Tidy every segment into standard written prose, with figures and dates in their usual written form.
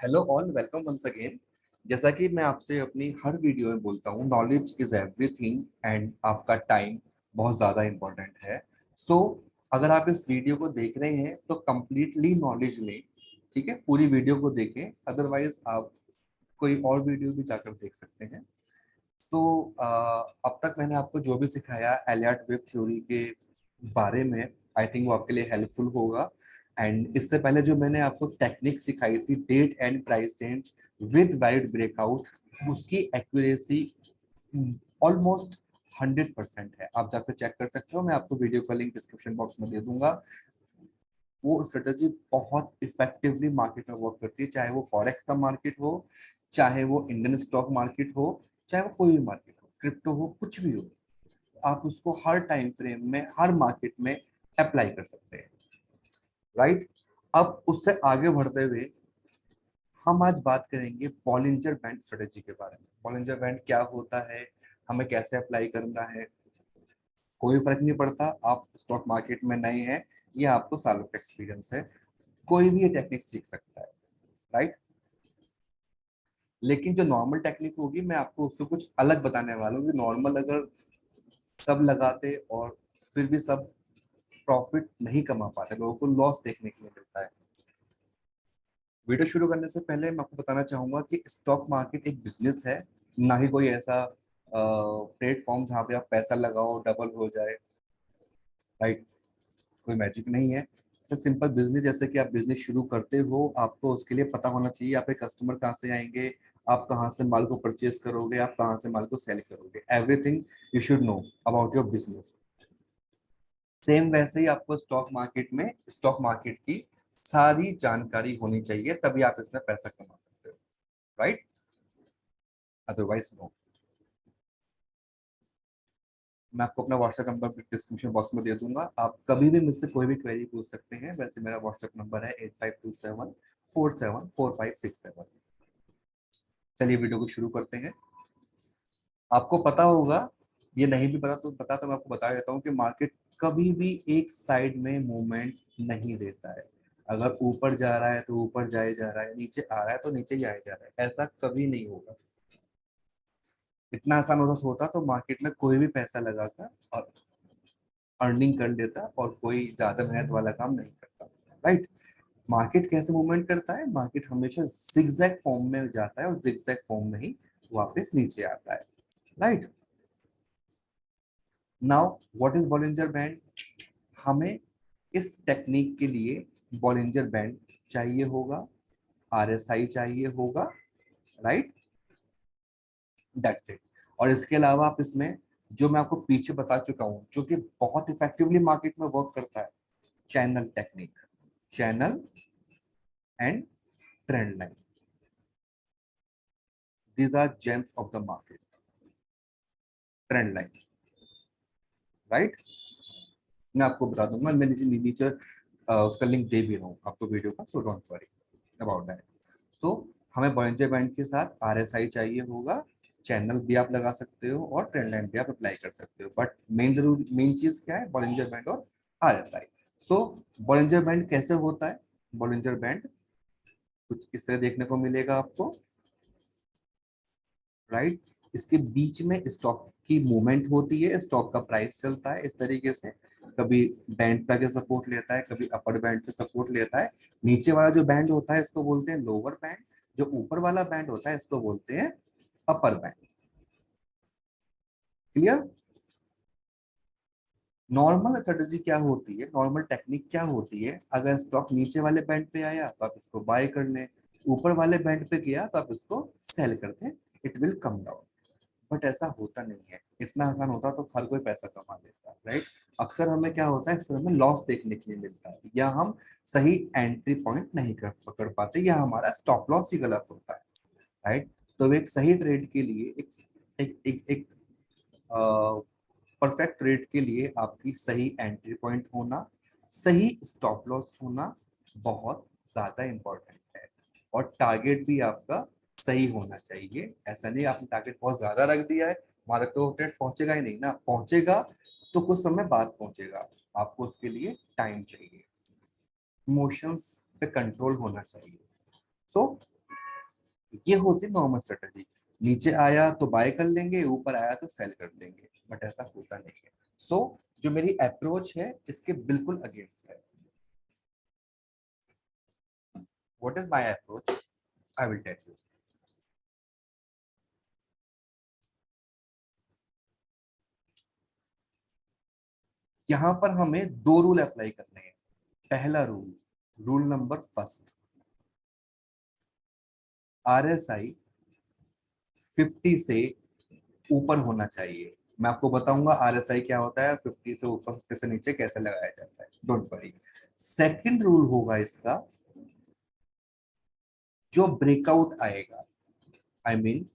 Hello all, welcome once again. जैसा कि मैं आपसे अपनी हर वीडियो में बोलता हूँ, नॉलेज इज एवरीथिंग एंड आपका टाइम बहुत ज़्यादा इम्पोर्टेंट है। सो अगर आप इस वीडियो को देख रहे हैं तो कंप्लीटली नॉलेज लें, ठीक है। पूरी वीडियो को देखें, अदरवाइज आप कोई और वीडियो भी जाकर देख सकते हैं। तो अब तक मैंने आपको जो भी सिखाया एलियट वेव थ्योरी के बारे में, आई थिंक वो आपके लिए हेल्पफुल होगा। एंड इससे पहले जो मैंने आपको टेक्निक सिखाई थी, date and price range with valid breakout, उसकी एक्यूरेसी ऑलमोस्ट 100% है। आप जाकर चेक कर सकते हो, मैं आपको वीडियो का लिंक डिस्क्रिप्शन बॉक्स में दे दूंगा। वो स्ट्रेटजी बहुत इफेक्टिवली मार्केट में वर्क करती है, चाहे वो फॉरेक्स का मार्केट हो, चाहे वो इंडियन स्टॉक मार्केट हो, चाहे वो कोई भी मार्केट हो, क्रिप्टो हो, कुछ भी हो। आप उसको हर टाइम फ्रेम में, हर मार्केट में अप्लाई कर सकते हैं, राइट। अब उससे आगे बढ़ते हुए हम आज बात करेंगे बॉलिंजर बैंड स्ट्रेटेजी के बारे में। बॉलिंजर बैंड क्या होता है, हमें कैसे अप्लाई करना है, कोई फर्क नहीं पड़ता आप स्टॉक मार्केट में नए हैं या आपको सालों का एक्सपीरियंस है, कोई भी ये टेक्निक सीख सकता है, राइट। लेकिन जो नॉर्मल टेक्निक होगी, मैं आपको उससे कुछ अलग बताने वाला हूँ कि नॉर्मल अगर सब लगाते और फिर भी सब प्रॉफिट नहीं कमा पाते, लोगों को लॉस देखने के लिए मिलता है। वीडियो शुरू करने से पहले मैं आपको बताना चाहूंगा कि स्टॉक मार्केट एक बिजनेस है, ना ही कोई ऐसा प्लेटफॉर्म जहाँ पे आप पैसा लगाओ डबल हो जाए, राइट। कोई मैजिक नहीं है। सिंपल बिजनेस, जैसे कि आप बिजनेस शुरू करते हो, आपको उसके लिए पता होना चाहिए आपके कस्टमर कहाँ से आएंगे, आप कहाँ से माल को परचेज करोगे, आप कहाँ से माल को सेल करोगे, everything you should know about your business. Same वैसे ही आपको स्टॉक मार्केट की सारी जानकारी होनी चाहिए, तभी आप इसमें पैसा कमा सकते हो, राइट। Otherwise no. मैं आपको अपना व्हाट्सएप नंबर डिस्क्रिप्शन बॉक्स में दे दूंगा, आप कभी भी मुझसे कोई भी क्वेरी पूछ सकते हैं। वैसे मेरा व्हाट्सएप नंबर है 8527474567। चलिए वीडियो को शुरू करते हैं। आपको पता होगा, ये नहीं भी पता तो मैं आपको बता देता हूँ कि मार्केट कभी भी एक साइड में मूवमेंट नहीं देता है। अगर ऊपर जा रहा है तो ऊपर जाए जा रहा है, नीचे आ रहा है तो नीचे ही आए जा रहा है, ऐसा कभी नहीं होगा। इतना आसान होता तो मार्केट में कोई भी पैसा लगाकर और अर्निंग कर लेता और कोई ज्यादा मेहनत वाला काम नहीं करता, राइट। मार्केट कैसे मूवमेंट करता है, मार्केट हमेशा जिगजैग फॉर्म में जाता है और जिगजैग फॉर्म में ही वापस नीचे आता है, right. Now what is Bollinger band. हमें इस टेक्निक के लिए बॉलिंजर बैंड चाहिए होगा, आरएसआई चाहिए होगा, राइट, दैट्स इट। और इसके अलावा आप इसमें जो मैं आपको पीछे बता चुका हूं, जो कि बहुत इफेक्टिवली मार्केट में वर्क करता है, channel technique, channel and trend line, these are gems of the market. Trend line, right, मैं आपको बता दूंगा, मैं नीचे नीचे उसका लिंक दे भी रहा हूँ आपको वीडियो का, so don't worry about that. So हमें बॉलिंजर बैंड के साथ आरएसआई चाहिए होगा, चैनल भी आप लगा सकते हो और ट्रेंड लाइन भी आप अप्लाई कर सकते हो, बट मेन चीज क्या है, बॉलिंजर बैंड और आरएसआई। सो बॉलिंजर बैंड कैसे होता है, बॉलिंजर बैंड कुछ इस तरह देखने को मिलेगा आपको, राइट। इसके बीच में स्टॉक की मूवमेंट होती है, स्टॉक का प्राइस चलता है इस तरीके से, कभी बैंड पे सपोर्ट लेता है, कभी अपर बैंड पे सपोर्ट लेता है। नीचे वाला जो बैंड होता है इसको बोलते हैं लोअर बैंड, जो ऊपर वाला बैंड होता है इसको बोलते हैं upper band. Clear. Normal strategy क्या होती है, नॉर्मल टेक्निक क्या होती है, अगर स्टॉक नीचे वाले बैंड पे आया तो आप इसको बाय कर लें, ऊपर वाले बैंड पे गया तो आप इसको सेल कर दें, it will come down. But ऐसा होता नहीं है, इतना आसान होता तो हर कोई पैसा कमा लेता, राइट। अक्सर हमें क्या होता है, अक्सर हमें लॉस देखने के लिए मिलता है, या हम सही एंट्री पॉइंट नहीं कर पकड़ पाते, या हमारा स्टॉप लॉस ही गलत होता है, राइट। तो एक सही ट्रेड के लिए एक परफेक्ट ट्रेड के लिए आपकी सही एंट्री पॉइंट होना, सही स्टॉप लॉस होना बहुत ज्यादा इंपॉर्टेंट है। और टारगेट भी आपका सही होना चाहिए। ऐसा नहीं आपने टारगेट बहुत ज्यादा रख दिया है, हमारा तो ट्रेड पहुंचेगा ही नहीं ना, पहुंचेगा तो कुछ समय बाद पहुंचेगा, आपको उसके लिए टाइम चाहिए, इमोशंस पे कंट्रोल होना चाहिए। सो ये होती नॉर्मल स्ट्रेटजी। नीचे आया तो बाय कर लेंगे, ऊपर आया तो सेल कर देंगे, बट ऐसा होता नहीं है। सो जो मेरी अप्रोच है इसके बिल्कुल अगेंस्ट है। What is my approach, I will tell you. यहाँ पर हमें दो रूल अप्लाई करने हैं। पहला rule, rule number first, RSI 50 से ऊपर होना चाहिए। मैं आपको बताऊंगा आरएसआई क्या होता है, 50 से ऊपर 50 से नीचे कैसे लगाया जाता है, डोंट वरी। सेकंड रूल होगा इसका, जो ब्रेकआउट आएगा, आई मीन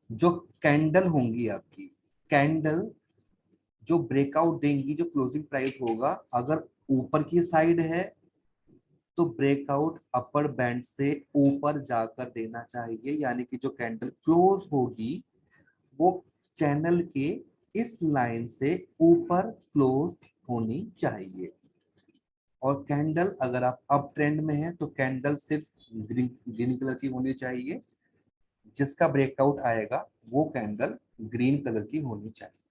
जो कैंडल होंगी आपकी, कैंडल जो ब्रेकआउट देंगी, जो क्लोजिंग प्राइस होगा, अगर ऊपर की साइड है तो ब्रेकआउट अपर बैंड से ऊपर जाकर देना चाहिए, यानी कि जो कैंडल क्लोज होगी वो चैनल के इस लाइन से ऊपर क्लोज होनी चाहिए। और कैंडल अगर आप अप ट्रेंड में है तो कैंडल सिर्फ ग्रीन ग्रीन कलर की होनी चाहिए, जिसका ब्रेकआउट आएगा वो कैंडल ग्रीन कलर की होनी चाहिए।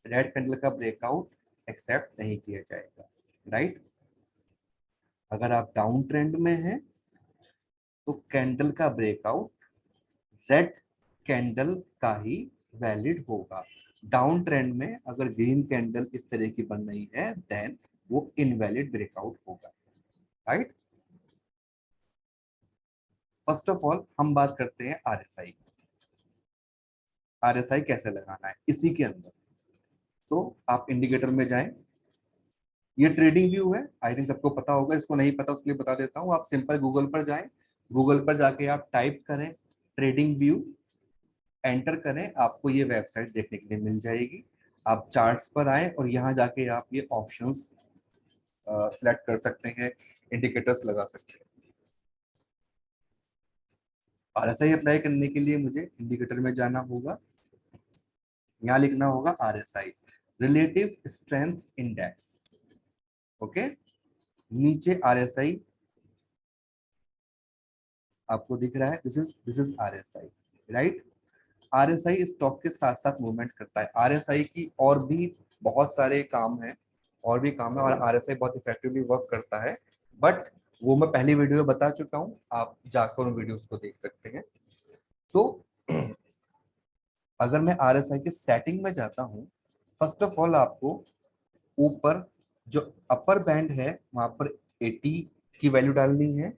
रेड कैंडल का ब्रेकआउट एक्सेप्ट नहीं किया जाएगा, राइट। अगर आप डाउन ट्रेंड में हैं तो कैंडल का ब्रेकआउट रेड कैंडल का ही वैलिड होगा। डाउन ट्रेंड में अगर ग्रीन कैंडल इस तरह की बन रही है देन वो इनवैलिड ब्रेकआउट होगा, राइट। फर्स्ट ऑफ ऑल हम बात करते हैं आरएसआई। आरएसआई कैसे लगाना है इसी के अंदर। तो आप इंडिकेटर में जाएं, ये ट्रेडिंग व्यू है, आई थिंक सबको पता होगा, इसको नहीं पता उसके लिए बता देता हूँ। आप सिंपल गूगल पर जाएं, गूगल पर जाके आप टाइप करें ट्रेडिंग व्यू, एंटर करें, आपको ये वेबसाइट देखने के लिए मिल जाएगी। आप चार्ट्स पर आए और यहाँ जाके आप ये ऑप्शंस सिलेक्ट कर सकते हैं, इंडिकेटर्स लगा सकते हैं। आरएसआई अप्लाई करने के लिए मुझे इंडिकेटर में जाना होगा, यहाँ लिखना होगा RSI, relative strength index. Okay, नीचे आरएसआई आपको दिख रहा है, this is RSI, right. RSI stock के साथ साथ मूवमेंट करता है। आरएसआई की और भी बहुत सारे काम हैं, और भी काम है, और आरएसआई बहुत इफेक्टिवली वर्क करता है, बट वो मैं पहली वीडियो में बता चुका हूँ, आप जाकर उन वीडियोस को देख सकते हैं। तो अगर मैं आरएसआई के सेटिंग में जाता हूँ, फर्स्ट ऑफ ऑल आपको ऊपर जो अपर बैंड है वहां पर 80 की वैल्यू डालनी है,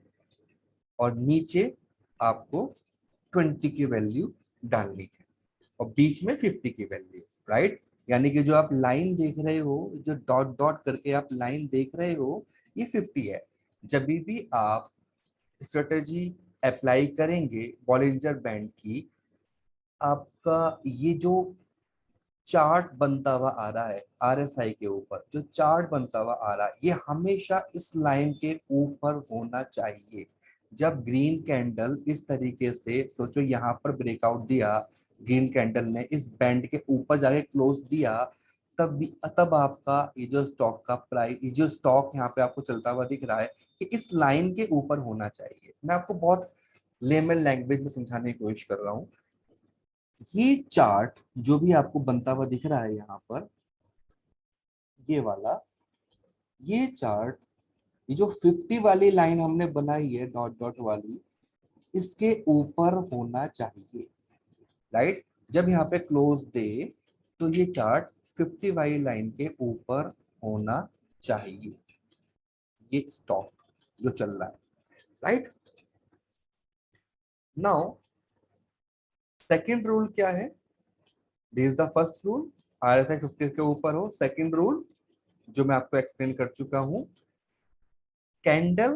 और नीचे आपको 20 की वैल्यू डालनी है, और बीच में 50 की वैल्यू, राइट। यानी कि जो आप लाइन देख रहे हो, जो डॉट डॉट करके आप लाइन देख रहे हो, ये 50 है। जब भी आप स्ट्रेटेजी अप्लाई करेंगे बॉलिंजर बैंड की, आपका ये जो चार्ट बनता हुआ आ रहा है आरएसआई के ऊपर, जो चार्ट बनता हुआ आ रहा है, ये हमेशा इस लाइन के ऊपर होना चाहिए। जब ग्रीन कैंडल इस तरीके से, सोचो यहाँ पर ब्रेकआउट दिया, ग्रीन कैंडल ने इस बैंड के ऊपर जाके क्लोज दिया, तब आपका ये जो स्टॉक का प्राइस, ये जो स्टॉक यहाँ पे आपको चलता हुआ दिख रहा है, कि इस लाइन के ऊपर होना चाहिए। मैं आपको बहुत लेमन लैंग्वेज में समझाने की कोशिश कर रहा हूँ। ये चार्ट जो भी आपको बनता हुआ दिख रहा है यहाँ पर, ये वाला, ये चार्ट, ये जो 50 वाली लाइन हमने बनाई है डॉट डॉट वाली, इसके ऊपर होना चाहिए, राइट। जब यहाँ पे क्लोज दे तो ये चार्ट 50 वाली लाइन के ऊपर होना चाहिए, ये स्टॉक जो चल रहा है, राइट। नाउ सेकेंड रूल क्या है, this is the first rule, RSI 50 के ऊपर हो। सेकेंड रूल जो मैं आपको एक्सप्लेन कर चुका हूं, कैंडल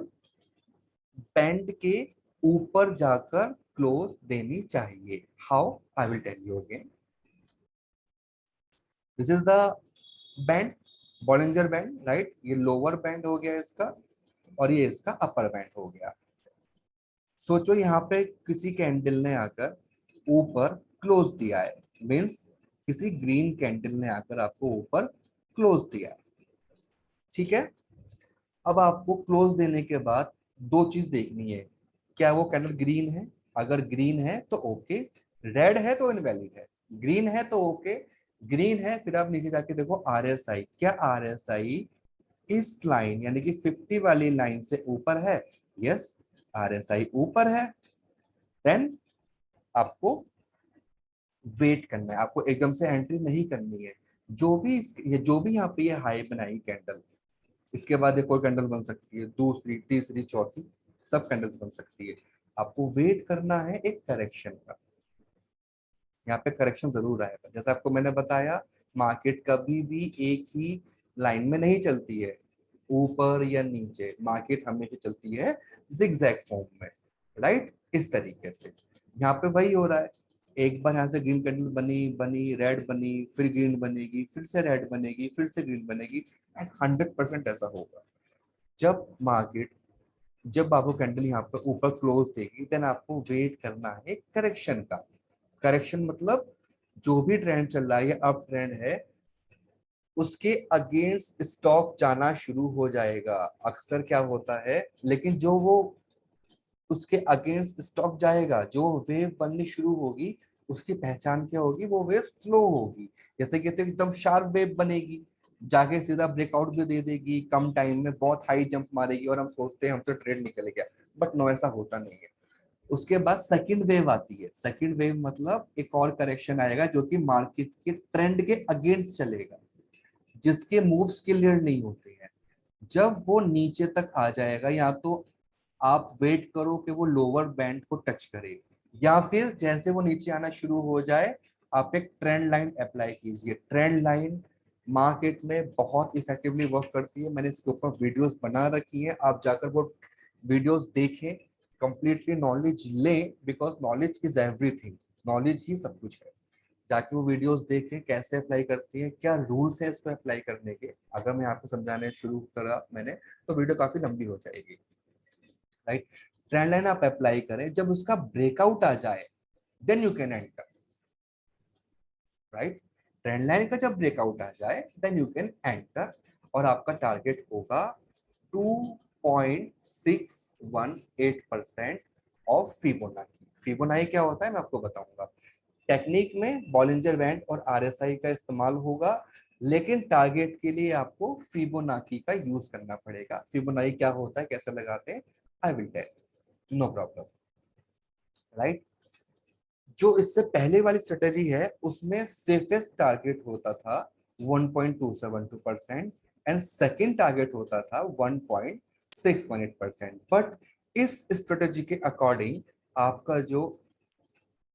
बैंड के ऊपर जाकर क्लोज देनी चाहिए। How, I will tell you again. This is the band, Bollinger band, right. ये लोअर बैंड हो गया इसका, और ये इसका अपर बैंड हो गया। सोचो यहाँ पे किसी कैंडल ने आकर ऊपर क्लोज दिया है, मीन्स किसी ग्रीन कैंडल ने आकर आपको ऊपर क्लोज दिया है, ठीक है। अब आपको क्लोज देने के बाद दो चीज देखनी है, क्या वो कैंडल ग्रीन है, अगर ग्रीन है तो ओके, रेड है तो इनवैलिड है, ग्रीन है तो ओके, ग्रीन है फिर आप नीचे जाके देखो आरएसआई, क्या आरएसआई इस लाइन यानी कि 50 वाली लाइन से ऊपर है? यस, आरएसआई ऊपर है। देन आपको वेट करना है, आपको एकदम से एंट्री नहीं करनी है। जो भी यहाँ पे ये हाई बनाई कैंडल, इसके बाद एक और कैंडल बन सकती है, दूसरी, तीसरी, चौथी, सब कैंडल्स बन सकती है। आपको वेट करना है एक करेक्शन का। यहाँ पे करेक्शन जरूर आएगा, जैसे आपको मैंने बताया, मार्केट कभी भी एक ही लाइन में नहीं चलती है, ऊपर या नीचे, मार्केट हमेशा चलती है जिगजैग फॉर्म में, राइट? इस तरीके से यहाँ पे वही हो रहा है। एक बार यहाँ से ग्रीन कैंडल बनी बनी, रेड बनी, फिर ग्रीन बनेगी, फिर से रेड बनेगी, फिर से ग्रीन बनेगी, एंड 100% ऐसा होगा। जब मार्केट, जब आपको कैंडल यहाँ पे ऊपर क्लोज देगी, देन आपको वेट करना है करेक्शन का। करेक्शन मतलब जो भी ट्रेंड चल रहा है या अप ट्रेंड है, उसके अगेंस्ट स्टॉक जाना शुरू हो जाएगा। अक्सर क्या होता है, लेकिन जो वो उसके अगेंस्ट स्टॉक जाएगा, जो वेव बननी शुरू होगी, उसकी पहचान क्या होगी? वो वेव स्लो होगी। जैसे कहते हैं एकदम शार्प वेव बनेगी, जाके सीधा ब्रेकआउट भी दे देगी, कम टाइम में बहुत हाई जंप मारेगी और हम सोचते हैं हमसे ट्रेड निकल गया, बट नो, ऐसा होता नहीं है। उसके बाद सेकंड वेव आती है। सेकंड वेव मतलब एक और करेक्शन आएगा जो कि मार्केट के ट्रेंड के अगेंस्ट चलेगा, जिसके मूव्स क्लियर नहीं होते हैं। जब वो नीचे तक आ जाएगा, या तो आप वेट करो कि वो लोअर बैंड को टच करे, या फिर जैसे वो नीचे आना शुरू हो जाए, आप एक ट्रेंड लाइन अप्लाई कीजिए। ट्रेंड लाइन मार्केट में बहुत इफेक्टिवली वर्क करती है, मैंने इसके ऊपर वीडियोस बना रखी है, आप जाकर वो वीडियोस देखें, कंप्लीटली नॉलेज लें, because knowledge is everything, knowledge ही सब कुछ है। जाके वो वीडियोस देखें कैसे अप्लाई करती है, क्या रूल्स है इसको अप्लाई करने के। अगर मैं आपको समझाने शुरू करा मैंने, तो वीडियो काफी लंबी हो जाएगी, राइट? ट्रेंड लाइन आप अप्लाई करें, जब उसका ब्रेकआउट आ जाए, then you can enter, right? Trend line का जब ब्रेकआउट आ जाए, देन यू कैन एंटर, और आपका टारगेट होगा 2.618% ऑफ फिबोनाची। फिबोनाची क्या होता है मैं आपको बताऊंगा। टेक्निक में बॉलिंजर बैंड और आरएसआई का इस्तेमाल होगा, लेकिन टारगेट के लिए आपको फिबोनाची का यूज करना पड़ेगा। फिबोनाची क्या होता है, कैसे लगाते हैं, I will tell, no problem, right? जो इससे पहले वाली स्ट्रेटेजी है, उसमें सेफेस्ट टारगेट होता था 1.272% एंड सेकेंड टारगेट होता था 1.618%। बट इस स्ट्रेटेजी के अकॉर्डिंग आपका जो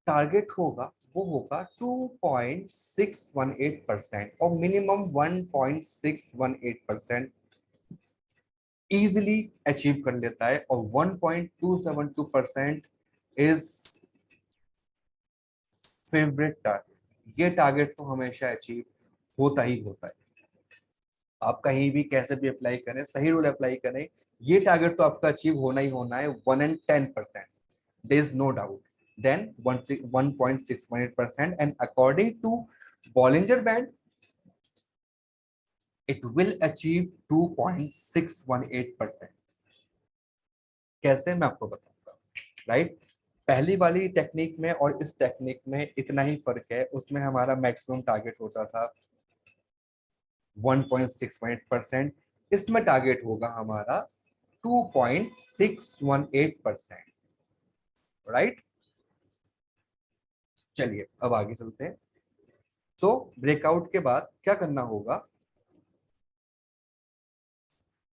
टारगेट होगा वो होगा 2.618%, और मिनिमम 1.618% इजिली अचीव कर लेता है, और 1.272% इज फेवरेट टारगेट। ये टारगेट तो हमेशा अचीव होता ही होता है। आप कहीं भी कैसे भी अप्लाई करें, सही रूल अप्लाई करें, ये टारगेट तो आपका अचीव होना ही होना है, 110%, there is no doubt. Then 1.618%, and according to Bollinger band it will achieve 2.618%। कैसे, मैं आपको बताऊंगा, राइट? पहली वाली टेक्निक में और इस टेक्निक में इतना ही फर्क है, उसमें हमारा मैक्सिमम टारगेट होता था 1.618%, इसमें टारगेट होगा हमारा 2.618%, राइट? चलिए अब आगे चलते हैं। सो ब्रेकआउट के बाद क्या करना होगा,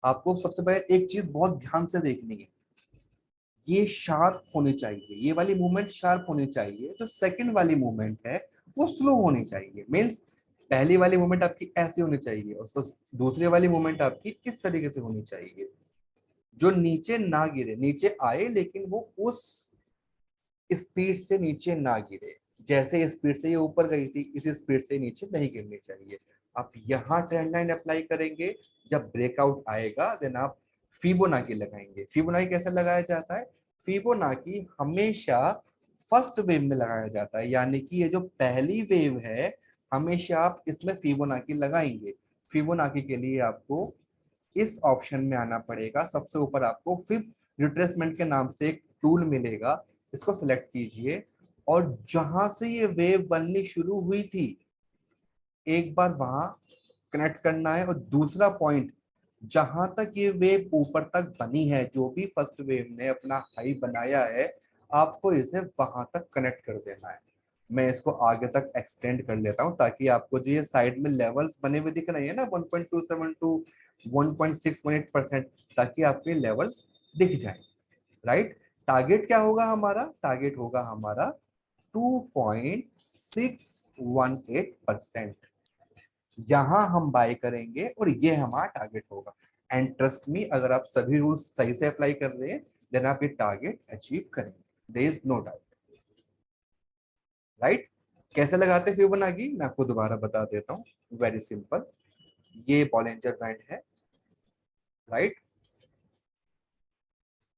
आपको सबसे पहले एक चीज बहुत ध्यान से देखनी है, ये शार्प होनी चाहिए, ये वाली मूवमेंट शार्प होनी चाहिए। जो सेकंड वाली मूवमेंट है वो स्लो होनी चाहिए। मींस पहली वाली मूवमेंट आपकी ऐसी होनी चाहिए, और तो दूसरी वाली मूवमेंट आपकी इस तरीके से होनी चाहिए, जो नीचे ना गिरे, नीचे आए लेकिन वो उस स्पीड से नीचे ना गिरे। जैसे स्पीड से ये ऊपर गई थी, इस स्पीड से नीचे नहीं गिरनी चाहिए। आप यहाँ ट्रेंड लाइन अप्लाई करेंगे, जब ब्रेकआउट आएगा देन आप फिबोनाची लगाएंगे। फिबोनाची कैसे लगाया जाता है? फिबोनाची हमेशा फर्स्ट वेव में लगाया जाता है, यानी कि ये जो पहली वेव है, हमेशा आप इसमें फिबोनाची लगाएंगे। फिबोनाची के लिए आपको इस ऑप्शन में आना पड़ेगा। सबसे ऊपर आपको फिब रिट्रेसमेंट के नाम से एक टूल मिलेगा, इसको सिलेक्ट कीजिए और जहां से ये वेव बननी शुरू हुई थी एक बार वहां कनेक्ट करना है, और दूसरा पॉइंट जहां तक ये वेव ऊपर तक बनी है, जो भी फर्स्ट वेव ने अपना हाई बनाया है, आपको इसे वहां तक कनेक्ट कर देना है। मैं इसको आगे तक एक्सटेंड कर लेता हूं ताकि आपको जो ये साइड में लेवल्स बने हुए दिख रहे हैं ना 1.27 टू 1.618%, ताकि आपको ये लेवल्स दिख जाए। राइट, टारगेट क्या होगा हमारा? टारगेट होगा हमारा 2.618%। यहां हम बाय करेंगे और ये हमारा टारगेट होगा। एंड ट्रस्ट मी, अगर आप सभी रूल्स सही से अप्लाई कर रहे हैं देन आप ये टारगेट अचीव करेंगे, there is no doubt. Right, कैसे लगाते फिबोनाची मैं आपको दोबारा बता देता हूँ, वेरी सिंपल। ये बॉलिंजर बैंड है, राइट,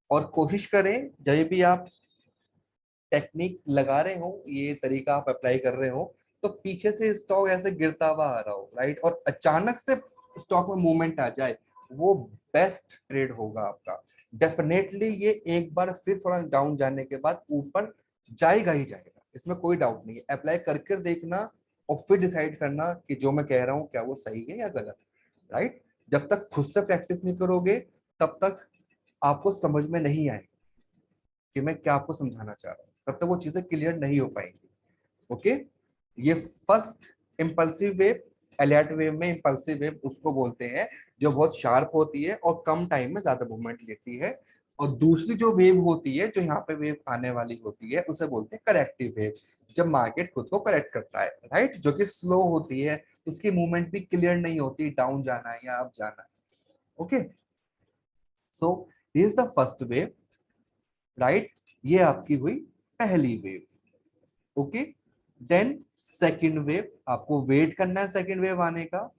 और कोशिश करें जब भी आप टेक्निक लगा रहे हो, ये तरीका आप अप्लाई कर रहे हो, तो पीछे से स्टॉक ऐसे गिरता हुआ आ रहा हो, राइट, और अचानक से स्टॉक में मूवमेंट आ जाए, वो बेस्ट ट्रेड होगा आपका। डेफिनेटली ये एक बार फिर थोड़ा डाउन जाने के बाद ऊपर जाएगा ही जाएगा, इसमें कोई डाउट नहीं है। अप्लाई करके देखना और फिर डिसाइड करना कि जो मैं कह रहा हूँ क्या वो सही है या गलत, राइट। जब तक खुद से प्रैक्टिस नहीं करोगे तब तक आपको समझ में नहीं आएगी कि मैं क्या आपको समझाना चाह रहा हूँ, तब तक वो चीजें क्लियर नहीं हो पाएंगी। ओके, ये first impulsive wave, alert wave में इम्पल्सिव वेव उसको बोलते हैं जो बहुत शार्प होती है और कम टाइम में ज्यादा मूवमेंट लेती है। और दूसरी जो वेव होती है, जो यहाँ पे वेव आने वाली होती है, उसे बोलते हैं करेक्टिव वेव, जब मार्केट खुद को करेक्ट करता है, राइट, जो कि स्लो होती है, उसकी मूवमेंट भी क्लियर नहीं होती, डाउन जाना है या अप जाना है। Okay, so this is the first wave, right, ये आपकी हुई पहली wave. Okay, then second wave, आपको वेट करना है सेकेंड वेव आने का,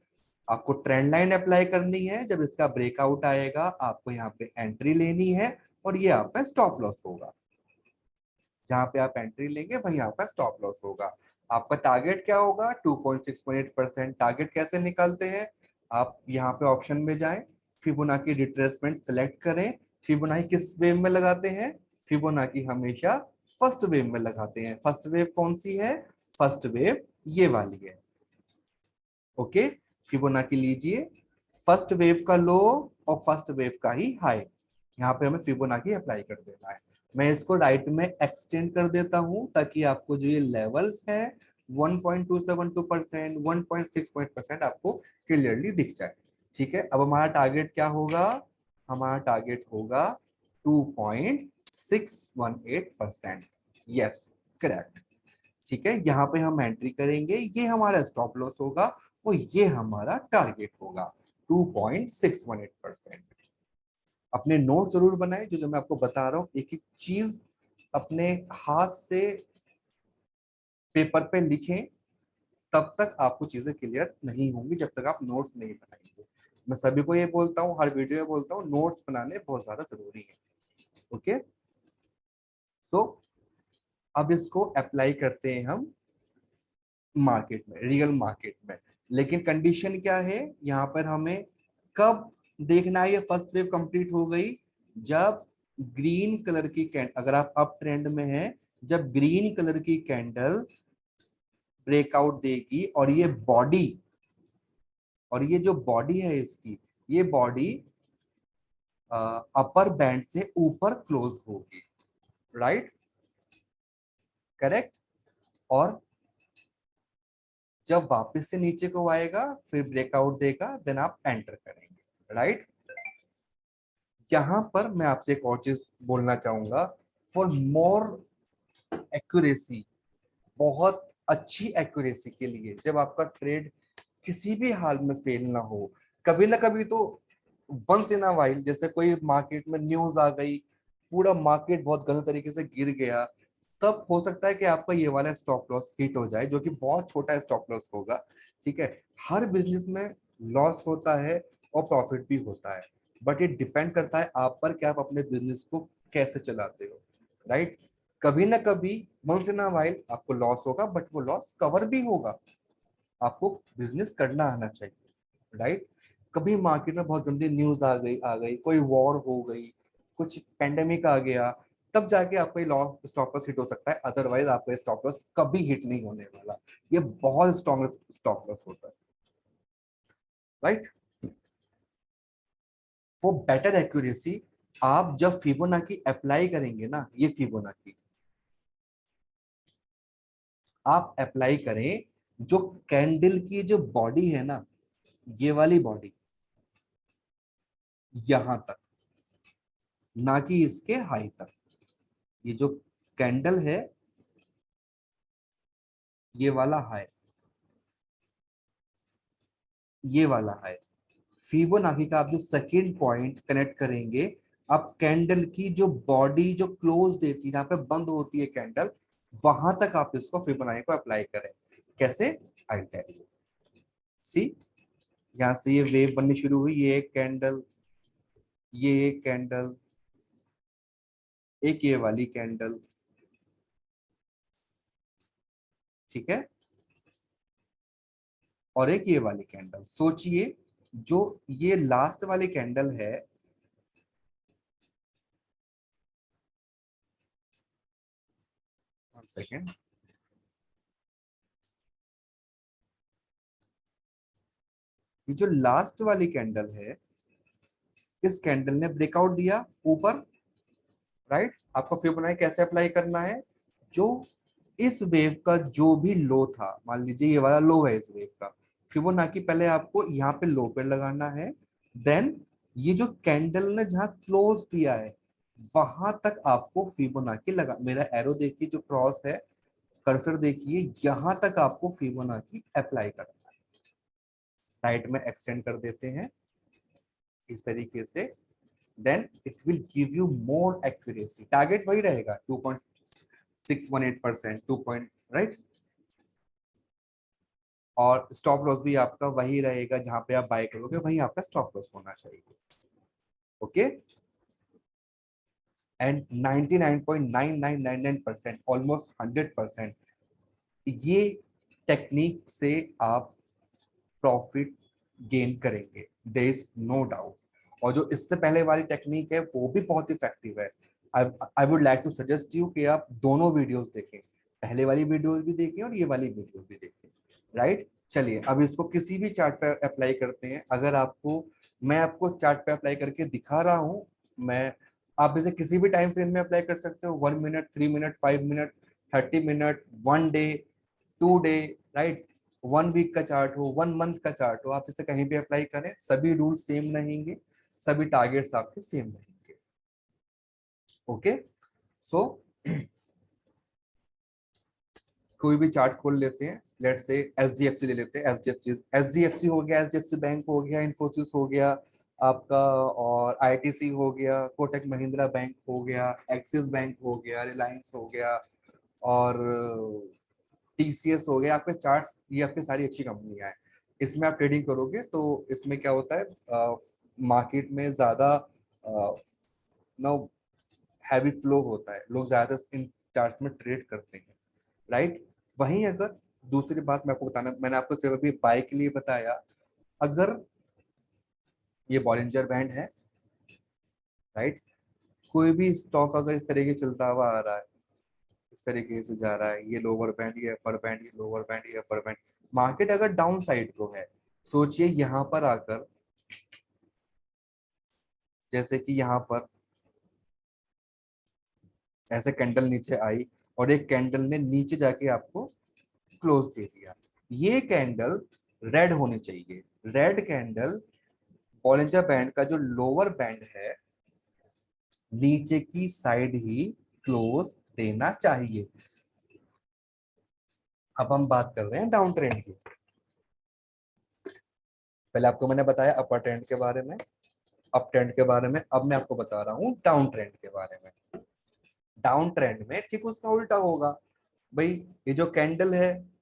आपको ट्रेंड लाइन अप्लाई करनी है, जब इसका ब्रेकआउट आएगा आपको यहाँ पे एंट्री लेनी है, और ये आपका स्टॉप लॉस होगा। जहां पे आप एंट्री लेंगे वहीं आपका स्टॉप लॉस होगा। आपका टारगेट क्या होगा? 2.618%। टारगेट कैसे निकालते हैं? आप यहाँ पे ऑप्शन में जाएं, फिबोनाची रिट्रेसमेंट सेलेक्ट करें। फिबोनाची किस वेव में लगाते हैं? फिबोनाची हमेशा फर्स्ट वेव में लगाते हैं। फर्स्ट वेव कौन सी है? फर्स्ट वेव ये वाली है। ओके, फिबोनाची लीजिए, फर्स्ट वेव का लो और फर्स्ट वेव का ही हाई, यहाँ पे हमें फिबोनाची अप्लाई कर देना है। मैं इसको राइट में एक्सटेंड कर देता हूं ताकि आपको जो ये लेवल्स है 1.272%, 1.6% आपको क्लियरली दिख जाए। ठीक है, अब हमारा टारगेट क्या होगा? हमारा टारगेट होगा 2.618%। Yes, correct. ठीक है, यहाँ पे हम एंट्री करेंगे, ये हमारा स्टॉप लॉस होगा और ये हमारा टारगेट होगा 2.618%। अपने नोट जरूर बनाएं, जो जो मैं आपको बता रहा हूँ एक एक चीज अपने हाथ से पेपर पे लिखें, तब तक आपको चीजें क्लियर नहीं होंगी जब तक आप नोट्स नहीं बनाएंगे। मैं सभी को ये बोलता हूँ, हर वीडियो में बोलता हूँ, नोट्स बनाने बहुत ज्यादा जरूरी है। ओके, सो अब इसको अप्लाई करते हैं हम मार्केट में, रियल मार्केट में। लेकिन कंडीशन क्या है यहाँ पर? हमें कब देखना है ये फर्स्ट वेव कंप्लीट हो गई? जब ग्रीन कलर की कैंडल, अगर आप अप ट्रेंड में हैं, जब ग्रीन कलर की कैंडल ब्रेकआउट देगी और ये बॉडी, और ये जो बॉडी है इसकी, ये बॉडी अपर बैंड से ऊपर क्लोज होगी, राइट, करेक्ट। और जब वापस से नीचे को आएगा फिर ब्रेकआउट देगा, देन आप एंटर करेंगे, राइट। यहां पर मैं आपसे एक और चीज बोलना चाहूंगा, फॉर मोर एक्यूरेसी, बहुत अच्छी एक्यूरेसी के लिए, जब आपका ट्रेड किसी भी हाल में फेल ना हो, कभी ना कभी तो वंस इन अ वाइल, जैसे कोई मार्केट में न्यूज आ गई, पूरा मार्केट बहुत गलत तरीके से गिर गया, तब हो सकता है कि आपका ये वाला स्टॉप लॉस हिट हो जाए, जो कि बहुत छोटा स्टॉप लॉस होगा। ठीक है, हर बिजनेस में लॉस होता है और प्रॉफिट भी होता है, बट ये डिपेंड करता है आप पर कि आप अपने बिजनेस को कैसे चलाते हो, राइट। कभी ना कभी वंस इन अ वाइल आपको लॉस होगा, बट वो लॉस कवर भी होगा। आपको बिजनेस करना आना चाहिए, राइट। कभी मार्केट में बहुत गंदी न्यूज आ गई, कोई वॉर हो गई, कुछ पेंडेमिक आ गया, तब जाके आपका ये लॉ स्टॉप लॉस हिट हो सकता है, अदरवाइज आपका ये स्टॉप लॉस कभी हिट नहीं होने वाला। ये बहुत स्ट्रॉन्ग स्टॉप लॉस होता है, राइट। वो बेटर एक्यूरेसी आप जब फिबोनाची अप्लाई करेंगे ना, ये फिबोनाची आप अप्लाई करें, जो कैंडल की जो बॉडी है ना, ये वाली बॉडी यहां तक, ना कि इसके हाई तक। ये जो कैंडल है, ये वाला हाई, ये वाला हाई, फिबोनाची का आप जो सेकेंड पॉइंट कनेक्ट करेंगे, आप कैंडल की जो बॉडी जो क्लोज देती है, जहां पे बंद होती है कैंडल, वहां तक आप इसको फिबोनाची को अप्लाई करें। कैसे? I tell you. सी, यहाँ से ये वेव बननी शुरू हुई, ये एक कैंडल, ये एक कैंडल, एक ये वाली कैंडल, ठीक है, और एक ये वाली कैंडल। सोचिए, जो ये लास्ट वाली कैंडल है, वन सेकेंड, ये जो लास्ट वाली कैंडल है, इस कैंडल ने ब्रेकआउट दिया ऊपर, राइट। आपको फिबोनाची कैसे अप्लाई करना है? जो इस वेव का जो भी लो था, मान लीजिए ये वाला लो है इस वेव का, फिबोनाची पहले आपको यहाँ पे लो पे लगाना है, देन ये जो कैंडल ने जहाँ क्लोज दिया है, वहां तक आपको फिबोनाची लगा, मेरा एरो देखिए जो क्रॉस है, कर्सर देखिए, यहां तक आपको फिबोनाची अप्लाई करना है। राइट में एक्सटेंड कर देते हैं इस तरीके से, then it will give you more accuracy. Target वही रहेगा 2.618%, 2 पॉइंट, राइट। और स्टॉप लॉस भी आपका वही रहेगा, जहां पे आप बाय करोगे वही आपका स्टॉप लॉस होना चाहिए। ओके, एंड 99.9999%, ऑलमोस्ट 100%, ये टेक्निक से आप प्रॉफिट गेन करेंगे, देयर इज नो डाउट। और जो इससे पहले वाली टेक्निक है वो भी बहुत इफेक्टिव है। I would like to suggest you कि आप दोनों वीडियोस देखें, पहले वाली वीडियोस भी देखें और ये वाली वीडियोस भी देखें, राइट। चलिए अब इसको किसी भी चार्ट पे अप्लाई करते हैं। अगर आपको, मैं आपको चार्ट पे अप्लाई करके दिखा रहा हूँ, मैं, आप इसे किसी भी टाइम फ्रेम में अप्लाई कर सकते हो, 1 minute, 3 minute, 5 minute, 30 minute, 1 day, 2 day, right. 1 week का चार्ट हो, 1 मंथ का चार्ट हो, आप इसे कहीं भी अप्लाई करें, सभी रूल सेम रहेंगे, सभी टारगेट्स आपके सेम रहेंगे। ओके, सो कोई भी चार्ट खोल लेते हैं, लेट से एसडीएफसी ले लेते हैं, एसडीएफसी हो गया, एचडीएफसी बैंक हो गया, इन्फोसिस हो गया आपका, और आईटीसी हो गया, कोटक महिंद्रा बैंक हो गया, एक्सिस बैंक हो गया, रिलायंस हो गया, और टीसीएस हो गया। आपके चार्ट्स, ये आपकी सारी अच्छी कंपनियां हैं, इसमें आप ट्रेडिंग करोगे तो इसमें क्या होता है, मार्केट में ज्यादा नो हैवी फ्लो होता है, लोग ज्यादा इन चार्ट्स में ट्रेड करते हैं, राइट। वहीं अगर दूसरी बात मैं आपको बताना, मैंने आपको सिर्फ अभी बाय के लिए बताया, अगर ये बॉलिंजर बैंड है, राइट, कोई भी स्टॉक अगर इस तरीके चलता हुआ आ रहा है, इस तरीके से जा रहा है, ये लोअर बैंड, ये अपर बैंड, ये लोअर बैंड, ये अपर बैंड, मार्केट अगर डाउन साइड को है, सोचिए यहाँ पर आकर, जैसे कि यहाँ पर ऐसे कैंडल नीचे आई, और एक कैंडल ने नीचे जाके आपको क्लोज दे दिया, ये कैंडल रेड होनी चाहिए। रेड कैंडल बॉलिंजर बैंड का जो लोअर बैंड है, नीचे की साइड ही क्लोज देना चाहिए। अब हम बात कर रहे हैं डाउन ट्रेंड की। पहले आपको मैंने बताया अपर ट्रेंड के बारे में, अप ट्रेंड के बारे में, अब मैं आपको बता रहा हूँ डाउन ट्रेंड के बारे में। डाउन ट्रेंड में ठीक उसका उल्टा होगा। भाई, ये जो कैंडल है,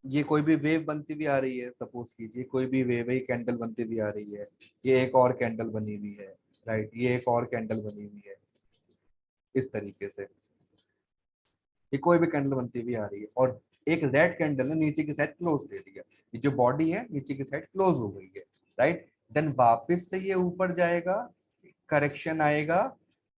ये कोई भी वेव बनती हुई आ रही है, सपोज कीजिए कोई भी वेव है, कैंडल बनती हुई आ रही है, ये एक और कैंडल बनी हुई है, राइट, ये एक और कैंडल बनी हुई है, इस तरीके से ये कोई भी कैंडल बनती हुई आ रही है, और एक रेड कैंडल ने नीचे की साइड क्लोज दे दिया, ये जो बॉडी है नीचे की साइड क्लोज हो गई है, राइट। देन वापस से ये ऊपर जाएगा, करेक्शन आएगा,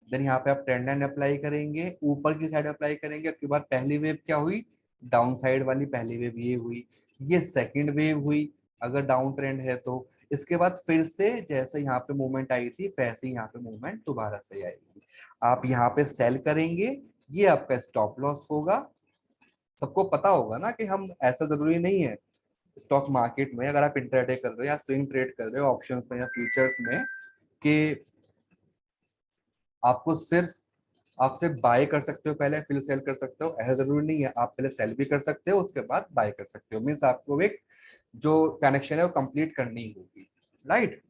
देन यहाँ पे आप ट्रेंड लाइन अप्लाई करेंगे, ऊपर की साइड अप्लाई करेंगे। उसके बाद पहली वेव क्या हुई, डाउन साइड वाली पहली वेव ये हुई, ये सेकंड वेव हुई अगर डाउन ट्रेंड है तो। इसके बाद फिर से जैसे यहाँ पे मूवमेंट आई थी वैसे ही यहाँ पे मूवमेंट दोबारा से आएगी। आप यहाँ पे सेल करेंगे, ये आपका स्टॉप लॉस होगा। सबको पता होगा ना कि हम, ऐसा जरूरी नहीं है स्टॉक मार्केट में अगर आप इंट्राडे कर रहे हो या स्विंग ट्रेड कर रहे हो ऑप्शंस में या फ्यूचर्स में, कि आपको सिर्फ, आप सिर्फ बाय कर सकते हो पहले फिर सेल कर सकते हो, ऐसा जरूरी नहीं है। आप पहले सेल भी कर सकते हो उसके बाद बाय कर सकते हो। मीन्स आपको एक जो कनेक्शन है वो कंप्लीट करनी होगी, राइट।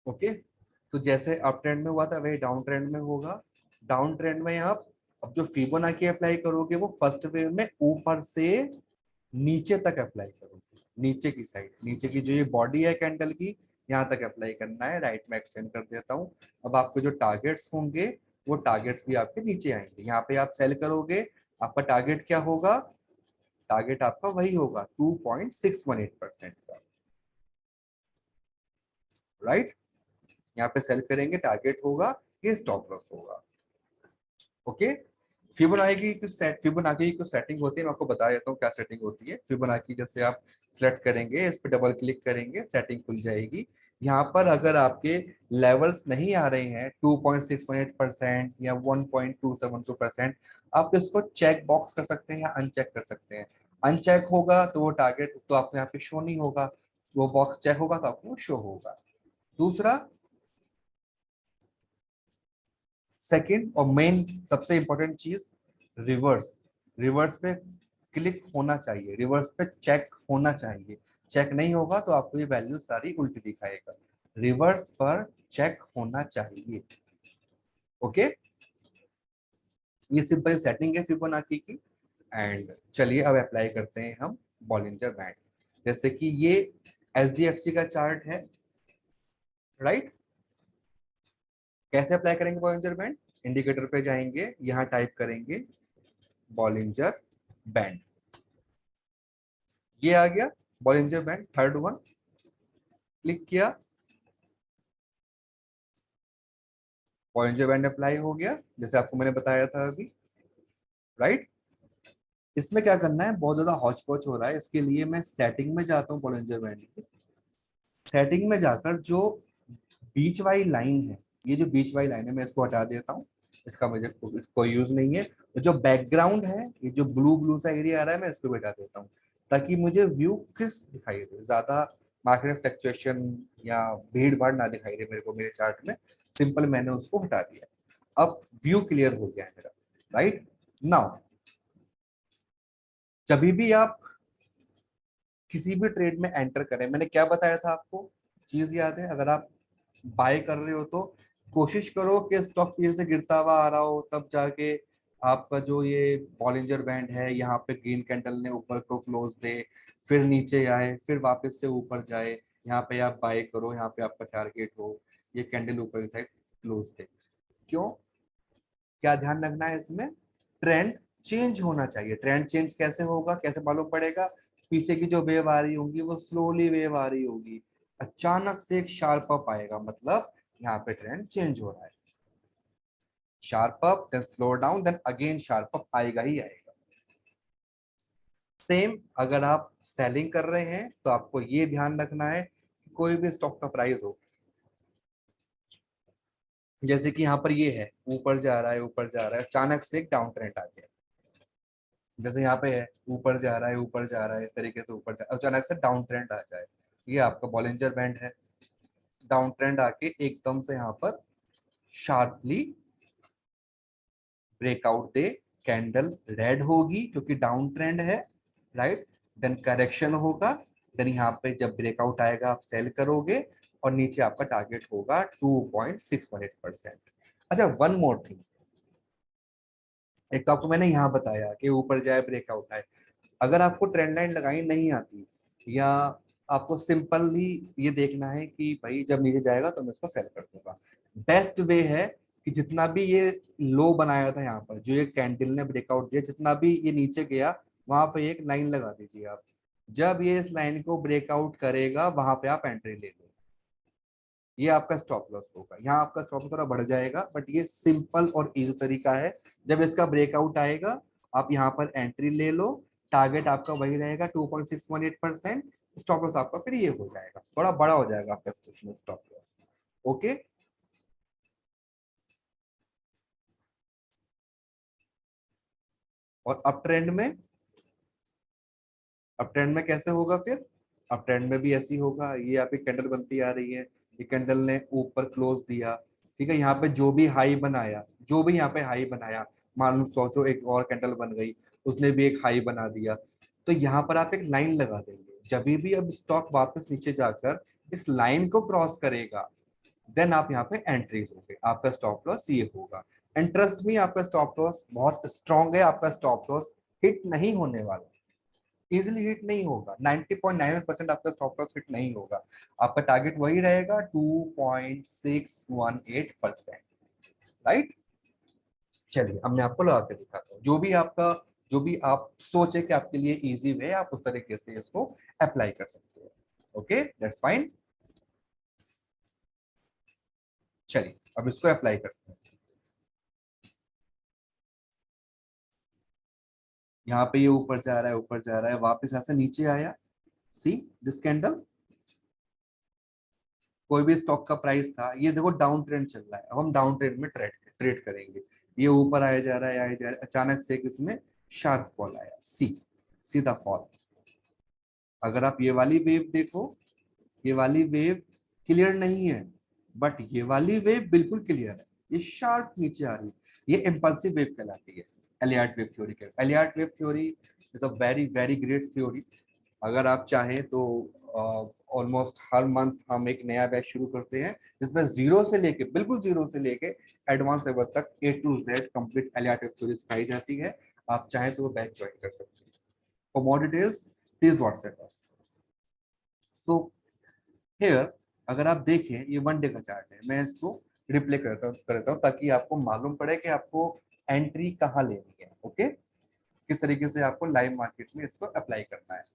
ओके, तो जैसे अप ट्रेंड में हुआ था वही डाउन ट्रेंड में होगा। डाउन ट्रेंड में आप अब जो फिबोनाची अप्लाई करोगे वो फर्स्ट वेव में ऊपर से नीचे तक अप्लाई करोगे, नीचे की साइड, नीचे की जो ये बॉडी है कैंडल की, यहाँ तक अप्लाई करना है। राइट में एक्सटेंड कर देता हूँ। अब आपके जो टारगेट्स होंगे वो टारगेट्स भी आपके नीचे आएंगे। यहाँ पे आप सेल करोगे, आपका टारगेट क्या होगा, टारगेट आपका वही होगा 2.618% का, राइट। यहाँ पे सेल करेंगे, टारगेट होगा, ये स्टॉप लॉस होगा। ओके, फिबोनाची की कुछ फिबोनाची की कुछ सेटिंग होती है, मैं आपको बता देता हूँ क्या सेटिंग होती है। फिबोनाची जैसे आप सिलेक्ट करेंगे, इस पे डबल क्लिक करेंगे, सेटिंग खुल जाएगी। यहाँ पर अगर आपके लेवल्स नहीं आ रहे हैं 2.618% या 1.272%, आप इसको चेक बॉक्स कर सकते हैं या अनचेक कर सकते हैं। अनचेक होगा तो वो टारगेट तो आपको यहाँ पे शो नहीं होगा, वो बॉक्स चेक होगा तो आपको शो होगा। दूसरा, सेकंड और मेन सबसे इंपॉर्टेंट चीज, रिवर्स। रिवर्स पे क्लिक होना चाहिए, रिवर्स पे चेक होना चाहिए। चेक नहीं होगा तो आपको ये वैल्यू सारी उल्टी दिखाएगा। रिवर्स पर चेक होना चाहिए। ओके, ये सिंपल सेटिंग है फिबोनाची की। एंड चलिए अब अप्लाई करते हैं हम बॉलिंजर बैंड। जैसे कि ये एचडीएफसी का चार्ट है, राइट। कैसे अप्लाई करेंगे बॉलिंजर बैंड, इंडिकेटर पे जाएंगे, यहाँ टाइप करेंगे बॉलिंजर बैंड, ये आ गया Bollinger band third one. Click किया, बॉलिंजर बैंड अप्लाई हो गया जैसे आपको मैंने बताया था अभी, राइट। इसमें क्या करना है, बहुत ज्यादा हौच पौच हो रहा है, इसके लिए मैं सेटिंग में जाता हूँ बॉलिंजर बैंड की। सेटिंग में जाकर जो बीच वाली लाइन है, ये जो बीच वाली लाइन है मैं इसको हटा देता हूँ, इसका मुझे कोई यूज नहीं है। तो जो बैकग्राउंड है, ये जो ब्लू ब्लू सा एरिया आ रहा है मैं इसको भी हटा देता हूँ, ताकि मुझे व्यू क्रिस्प दिखाई दे, ज्यादा मार्केट फ्लक्चुएशन या भीड़ भाड़ ना दिखाई दे मेरे को मेरे चार्ट में। सिंपल मैंने उसको हटा दिया, अब व्यू क्लियर हो गया है मेरा, राइट। नाउ जब भी आप किसी भी ट्रेड में एंटर करें, मैंने क्या बताया था आपको, चीज याद है, अगर आप बाय कर रहे हो तो कोशिश करो कि स्टॉक पीछे से गिरता हुआ आ रहा हो, तब जाके आपका जो ये बॉलिंजर बैंड है यहाँ पे ग्रीन कैंडल ने ऊपर को क्लोज दे, फिर नीचे आए, फिर वापस से ऊपर जाए, यहाँ पे आप बाय करो, यहाँ पे आपका टारगेट हो, ये कैंडल ऊपर की साइड क्लोज दे। क्यों, क्या ध्यान रखना है इसमें, ट्रेंड चेंज होना चाहिए। ट्रेंड चेंज कैसे होगा, कैसे मालूम पड़ेगा, पीछे की जो वेव आ रही होगी वो स्लोली वेव आ रही होगी, अचानक से एक शार्प अप आएगा, मतलब यहाँ पे ट्रेंड चेंज हो रहा है। Sharp up then slow down then again sharp up आएगा ही आएगा। सेम अगर आप सेलिंग कर रहे हैं तो आपको ये ध्यान रखना है कि कोई भी स्टॉक का प्राइस हो, जैसे कि यहाँ पर ये है, ऊपर जा रहा है ऊपर जा रहा है, अचानक से एक डाउन ट्रेंड आ गया, जैसे यहाँ पे है ऊपर जा रहा है ऊपर जा रहा है, इस तरीके से ऊपर अचानक से डाउन ट्रेंड आ जाए, ये आपका बॉलिंजर बैंड है। डाउन ट्रेंड आके एकदम से यहाँ पर शार्पली ब्रेकआउट दे, कैंडल रेड होगी क्योंकि डाउन ट्रेंड है, राइट। देन करेक्शन होगा, देन यहाँ पे जब ब्रेकआउट आएगा आप सेल करोगे, और नीचे आपका टारगेट होगा 2.618%। अच्छा, वन मोर थिंग, एक तो आपको मैंने यहाँ बताया कि ऊपर जाए ब्रेकआउट आए, अगर आपको ट्रेंड लाइन लगाई नहीं आती, या आपको सिंपली ये देखना है कि भाई जब नीचे जाएगा तो मैं इसको सेल कर दूंगा, बेस्ट वे है कि जितना भी ये लो बनाया था यहाँ पर, जो ये कैंडल ने ब्रेकआउट दिया, जितना भी ये नीचे गया वहां पे एक लाइन लगा दीजिए आप, जब ये इस लाइन को ब्रेकआउट करेगा वहां पे आप एंट्री ले लो। ये आपका स्टॉप लॉस होगा। यहाँ आपका स्टॉप लॉस थोड़ा बढ़ जाएगा, बट ये सिंपल और इजी तरीका है। जब इसका ब्रेकआउट आएगा आप यहाँ पर एंट्री ले लो, टारगेट आपका वही रहेगा 2.618%, स्टॉप लॉस आपका फिर ये हो जाएगा, थोड़ा बड़ा हो जाएगा आपका स्टॉप लॉस। ओके, और अप ट्रेंड में कैसे होगा फिर? अप ट्रेंड में भी ऐसी होगा, ये यहाँ पे कैंडल बनती आ रही है, ये कैंडल ने ऊपर क्लोज दिया, ठीक है, यहाँ पे जो भी हाई बनाया, जो भी यहाँ पे हाई बनाया, मान लो सोचो एक और कैंडल बन गई, उसने भी एक हाई बना दिया, तो यहाँ पर आप एक लाइन लगा देंगे। जब भी अब स्टॉक वापस नीचे जाकर इस लाइन को क्रॉस करेगा, देन आप यहाँ पे एंट्री लोगे, आपका स्टॉप लॉस ये होगा। एंड ट्रस्ट मी, आपका स्टॉप लॉस बहुत स्ट्रांग है, आपका स्टॉप लॉस हिट नहीं होने वाला, इजिली हिट नहीं होगा, 90.9% आपका स्टॉप लॉस हिट नहीं होगा। आपका टारगेट वही रहेगा 2.618%, राइट। चलिए अब मैं आपको लगा के दिखाता हूँ, जो भी आप सोचे कि आपके लिए इजी वे, आप उस तरीके से इसको अप्लाई कर सकते हो। Okay, that's fine. चलिए अब इसको अप्लाई करते हैं। यहाँ पे ये ऊपर जा रहा है, ऊपर जा रहा है, वापस ऐसे नीचे आया, सी दिस कैंडल, कोई भी स्टॉक का प्राइस था, ये देखो डाउन ट्रेंड चल रहा है, अब हम डाउन ट्रेंड में ट्रेड ट्रेड करेंगे। ये ऊपर आया जा रहा है, आया जा रहा है, अचानक से इसमें शार्प फॉल आया, सी सीधा फॉल। अगर आप ये वाली वेव देखो, ये वाली वेव क्लियर नहीं है, बट ये वाली वेव बिल्कुल क्लियर है, ये शार्प नीचे आ रही है, ये इम्पल्सिव वेव कहलाती है। एलियट वेव थ्योरी के, Elliott wave theory is a very very great theory. अगर आप चाहें तो ऑलमोस्ट हर मंथ हम एक नया बैच शुरू करते हैं, जिसमें जीरो से लेके, बिल्कुल जीरो से लेके एडवांस लेवल तक A to Z complete Elliott wave theory सिखाई जाती है। आप चाहें तो वो बैच ज्वाइन कर सकते हैं। For more details please WhatsApp us. So here अगर आप देखें, ये 1 डे का चार्ट है, मैं इसको रिप्ले करता हूँ ताकि आपको मालूम पड़े कि आपको एंट्री कहाँ लेनी है। ओके, किस तरीके से आपको लाइव मार्केट में इसको अप्लाई करना है।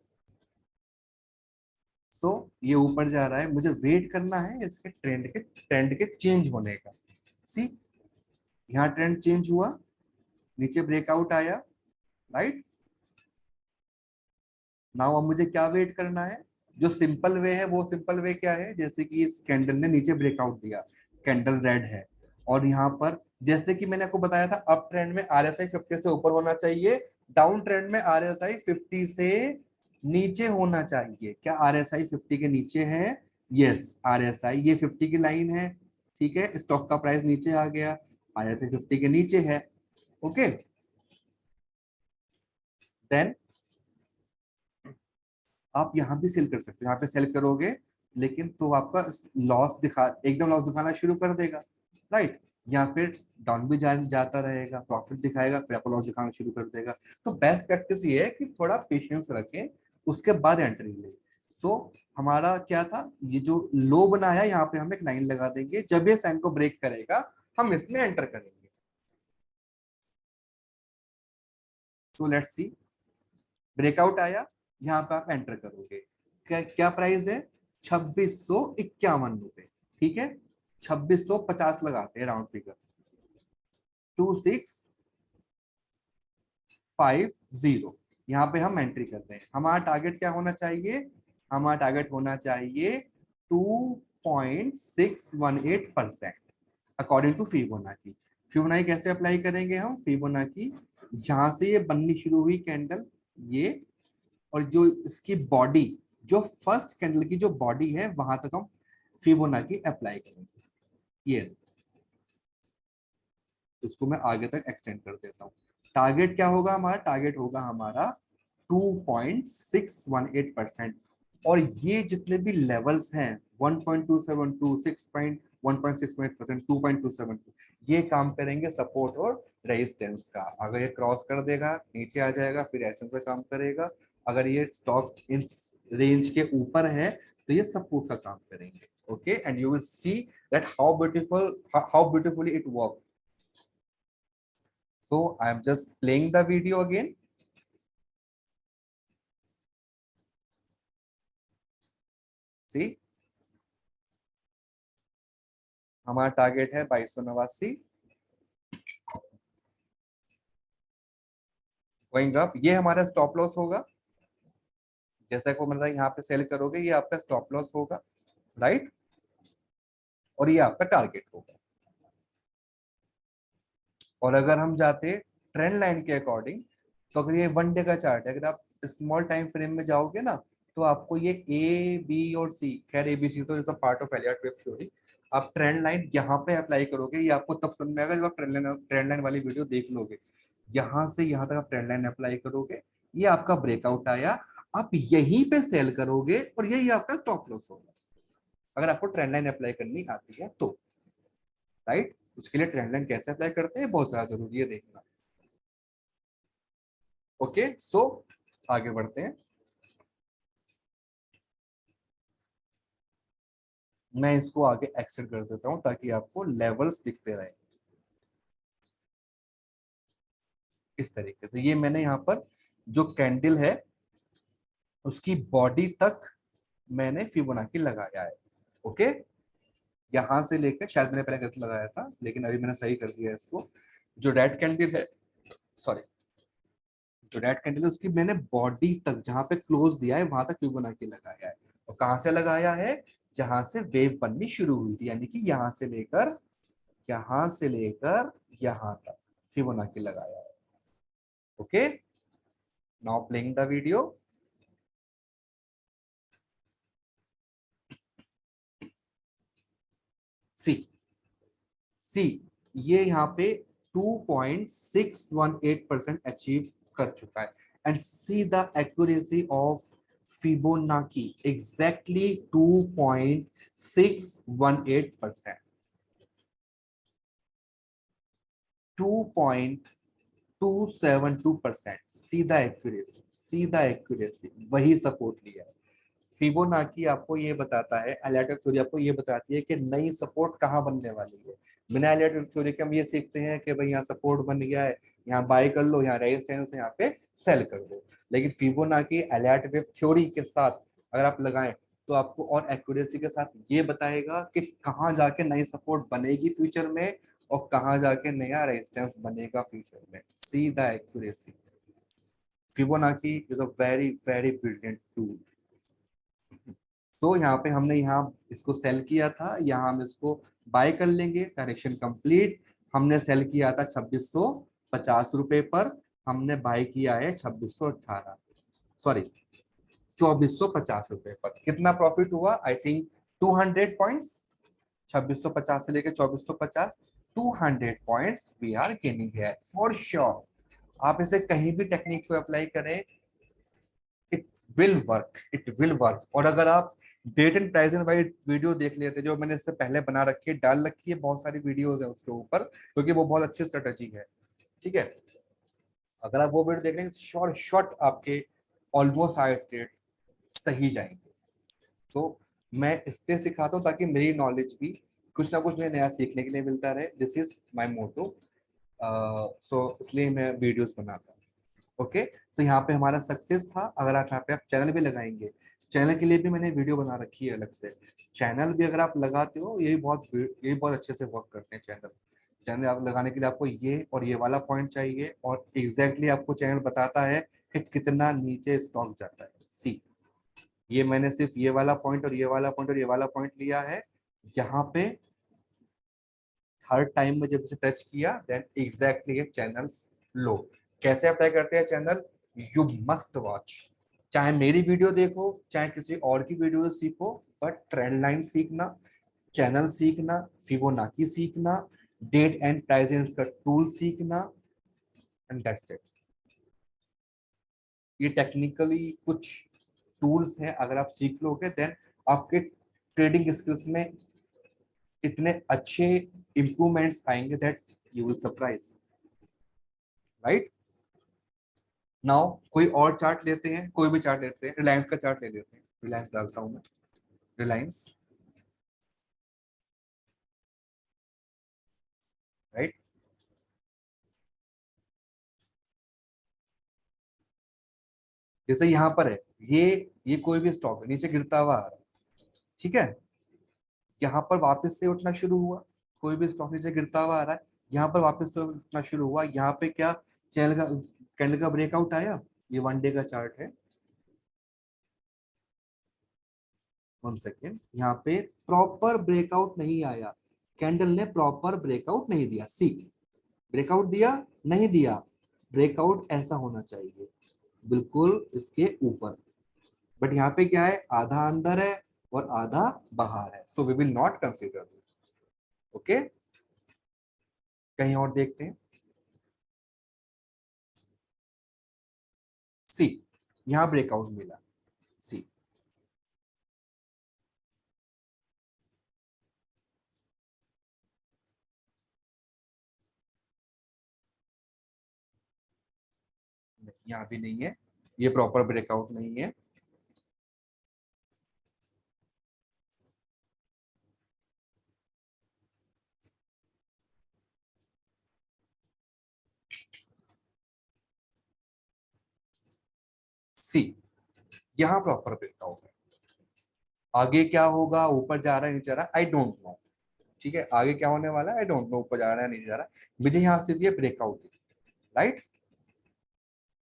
सो ये ऊपर जा रहा है, मुझे वेट करना है इसके ट्रेंड के चेंज होने का। सी यहाँ ट्रेंड चेंज हुआ, नीचे ब्रेकआउट आया, राइट। नाउ अब मुझे क्या वेट करना है? जो सिंपल वे है, वो सिंपल वे क्या है, जैसे कि इस कैंडल ने नीचे ब्रेकआउट दिया, कैंडल रेड है, और यहाँ पर जैसे कि मैंने आपको बताया था, अप ट्रेंड में RSI 50 से ऊपर होना चाहिए, डाउन ट्रेंड में RSI 50 से नीचे होना चाहिए। क्या RSI 50 के नीचे है? यस, RSI ये 50 की लाइन है, ठीक है, स्टॉक का प्राइस नीचे आ गया, RSI 50 के नीचे है। ओके, देन आप यहाँ भी सेल कर सकते हो, यहाँ पे सेल करोगे, लेकिन तो आपका एकदम लॉस दिखाना शुरू कर देगा, राइट। या फिर डाउन भी जाता रहेगा, प्रॉफिट दिखाएगा, फिर आपको लॉस दिखाना शुरू कर देगा। तो बेस्ट प्रैक्टिस ये है कि थोड़ा पेशेंस रखें, उसके बाद एंट्री ले। सो हमारा क्या था, ये जो लो बनाया, यहाँ पे हम एक लाइन लगा देंगे, जब ये लाइन को ब्रेक करेगा हम इसमें एंटर करेंगे। तो लेट्स सी, ब्रेकआउट आया, यहाँ पे आप एंटर करोगे। क्या प्राइस है? 2651 रुपए, ठीक है, 2650 लगाते हैं राउंड फिगर, 2650, यहाँ पे हम एंट्री करते हैं। हमारा टारगेट क्या होना चाहिए? हमारा टारगेट होना चाहिए 2.618% अकॉर्डिंग टू फिबोनाची। फिबोनाची कैसे अप्लाई करेंगे हम? फिबोनाची यहाँ से ये बननी शुरू हुई कैंडल, ये, और जो इसकी बॉडी, जो फर्स्ट कैंडल की जो बॉडी है, वहां तक हम फिबोनाची अप्लाई करेंगे। ये इसको मैं आगे तक एक्सटेंड कर देता हूँ। टारगेट क्या होगा हमारा? टारगेट होगा हमारा 2.618%। और ये जितने भी लेवल्स हैं, 1.272, 1.6%, 2.272, ये काम करेंगे सपोर्ट और रेजिस्टेंस का। अगर ये क्रॉस कर देगा, नीचे आ जाएगा, फिर ऐसे से काम करेगा। अगर ये स्टॉक इन रेंज के ऊपर है, तो ये सपोर्ट का काम करेंगे। Okay, and you will see that how beautifully it work. So I am just playing the video again. See, हमारा टारगेट है 2289 गोइंग अप। ये हमारा स्टॉप लॉस होगा। जैसा को मतलब यहाँ पे सेल करोगे ये आपका स्टॉप लॉस होगा, राइट, और ये आपका टारगेट होगा। और अगर हम जाते ट्रेंड लाइन के अकॉर्डिंग, तो अगर ये वन डे का चार्ट है, अगर आप स्मॉल टाइम फ्रेम में जाओगे ना, तो आपको ये ए बी और सी, खैर ए बी सी तो is the part of Elliott wave theory, आप ट्रेंड लाइन यहाँ पे अप्लाई करोगे, ये आपको तब समझ में आएगा जब आप ट्रेंड लाइन वाली वीडियो देख लोगे। यहाँ से यहाँ तक आप ट्रेंड लाइन अप्लाई करोगे, ये आपका ब्रेकआउट आया, आप यहीं पे सेल करोगे और यही आपका स्टॉप लॉस होगा, अगर आपको ट्रेंड लाइन अप्लाई करनी आती है तो, राइट। उसके लिए ट्रेंड लाइन कैसे अप्लाई करते हैं बहुत ज्यादा जरूरी है देखना। ओके सो आगे बढ़ते हैं। मैं इसको आगे एक्सटेंड कर देता हूं ताकि आपको लेवल्स दिखते रहे। इस तरीके से ये मैंने यहाँ पर जो कैंडल है उसकी बॉडी तक मैंने फिबोनाची लगाया है। ओके, यहां से लेकर, शायद मैंने पहले गलत लगाया था लेकिन अभी मैंने सही कर दिया इसको, जो रेड कैंडल है, सॉरी, जो रेड कैंडल है उसकी मैंने बॉडी तक जहां पे क्लोज दिया है वहां तक फिबोनाची लगाया है। और कहां से लगाया है, जहां से वेव बननी शुरू हुई थी, यानी कि यहां से लेकर यहां तक फिबोनाची लगाया है। Okay, now playing the video. See see ये यहाँ पे 2.618% अचीव कर चुका है, and see the accuracy of Fibonacci exactly 2.618%, 2.272%, सीधा एक्यूरेसी, सीधा एक्यूरेसी, वही सपोर्ट लिया है। फिबोनाची आपको ये बताता है, एलियट थ्योरी आपको ये बताती है कि नई सपोर्ट कहाँ बनने वाली है। बिना एलियट थ्योरी के हम ये सीखते हैं कि भाई यहाँ सपोर्ट बन गया है, यहाँ बाय कर लो, यहाँ रेजिस्टेंस है, यहाँ पे सेल कर दो। लेकिन फिबोनाची एलियट वेव थ्योरी के साथ अगर आप लगाएं तो आपको और एक्यूरेसी के साथ ये बताएगा कि कहाँ जाके नई सपोर्ट बनेगी फ्यूचर में और कहाँ जाके नया रेजिस्टेंस बनेगा फ्यूचर में। सीधा accuracy. Fibonacci is a very very brilliant tool. तो यहाँ पे हमने यहाँ इसको सेल किया था, यहाँ हम इसको बाय कर लेंगे, करेक्शन कंप्लीट। हमने सेल किया था 2650 रुपए पर, हमने बाय किया है 2618, सॉरी 2450 रुपए पर। कितना प्रॉफिट हुआ, आई थिंक 200 पॉइंट्स। 2650 से लेकर 2450, 200 पॉइंट्स वी आर गेनिंग है फॉर श्योर। आप इसे कहीं भी टेक्निक को अप्लाई करें, it will work, it will work. और अगर आप date and price and wise video देख लेते, जो मैंने इससे पहले बना रखी है, डाल रखी है, बहुत सारी वीडियोस है उसके ऊपर, क्योंकि वो बहुत अच्छी स्ट्रेटेजी है, ठीक है। अगर आप वो वीडियो देख लेंगे शॉर्ट शॉर्ट आपके ऑलमोस्ट सारे ट्रेड सही जाएंगे। तो मैं इसलिए सिखाता हूँ ताकि मेरी नॉलेज भी कुछ ना कुछ मुझे नया सीखने के लिए मिलता रहे। दिस इज माई मोटो। सो इसलिए मैं वीडियोस बनाता हूँ। ओके, तो यहाँ पे हमारा सक्सेस था। अगर आप यहाँ पे आप चैनल भी लगाएंगे, चैनल के लिए भी मैंने वीडियो बना रखी है अलग से। चैनल भी अगर आप लगाते हो, ये भी बहुत अच्छे से वर्क करते हैं चैनल। चैनल आप लगाने के लिए आपको ये और ये वाला पॉइंट चाहिए, और एग्जैक्टली आपको चैनल बताता है कि कितना नीचे स्टॉक जाता है। सी ये मैंने सिर्फ ये वाला पॉइंट और ये वाला पॉइंट और ये वाला पॉइंट लिया है। यहाँ पे थर्ड टाइम में जब इसे टच किया, देन एग्जैक्टली ये चैनल लो। कैसे अप्लाई करते हैं चैनल, यू मस्ट वॉच। चाहे मेरी वीडियो देखो, चाहे किसी और की वीडियो सीखो, बट ट्रेंड लाइन सीखना, चैनल सीखना, फिबोनाची सीखना, डेट एंड प्राइसेस का टूल सीखना, एंड दैट्स इट। ये टेक्निकली कुछ टूल्स हैं, अगर आप सीख लोगे देन आपके ट्रेडिंग स्किल्स में इतने अच्छे इंप्रूवमेंट्स आएंगे that you will surprise, right. Now कोई और चार्ट लेते हैं, कोई भी चार्ट लेते हैं, रिलायंस का चार्ट ले लेते हैं। रिलायंस डालता हूं मैं, रिलायंस, राइट। जैसे यहाँ पर है, ये कोई भी स्टॉक है, नीचे गिरता हुआ आ रहा है, ठीक है। यहाँ पर वापस से उठना शुरू हुआ, कोई भी स्टॉक नीचे गिरता हुआ आ रहा है, यहाँ पर वापस से उठना शुरू हुआ, यहाँ पे क्या चैनल का कैंडल का ब्रेकआउट आया, ये 1 डे का चार्ट है, 1 सेकेंड, यहाँ पे प्रॉपर ब्रेकआउट नहीं आया, कैंडल ने प्रॉपर ब्रेकआउट नहीं दिया, सी ब्रेकआउट दिया नहीं दिया, ब्रेकआउट ऐसा होना चाहिए बिल्कुल इसके ऊपर, बट यहाँ पे क्या है, आधा अंदर है और आधा बाहर है, so we will not consider this. Okay, कहीं और देखते हैं, सी यहाँ ब्रेकआउट मिला, सी यहाँ भी नहीं है, ये प्रॉपर ब्रेकआउट नहीं है, सी यहाँ प्रॉपर ब्रेकआउट है, आगे क्या होगा, ऊपर जा रहा है नीचे जा रहा है, आई डोंट नो, ठीक है, आगे क्या होने वाला है आई डोंट नो, ऊपर जा रहा है नीचे जा रहा है, मुझे यहाँ सिर्फ ये ब्रेकआउट है, राइट,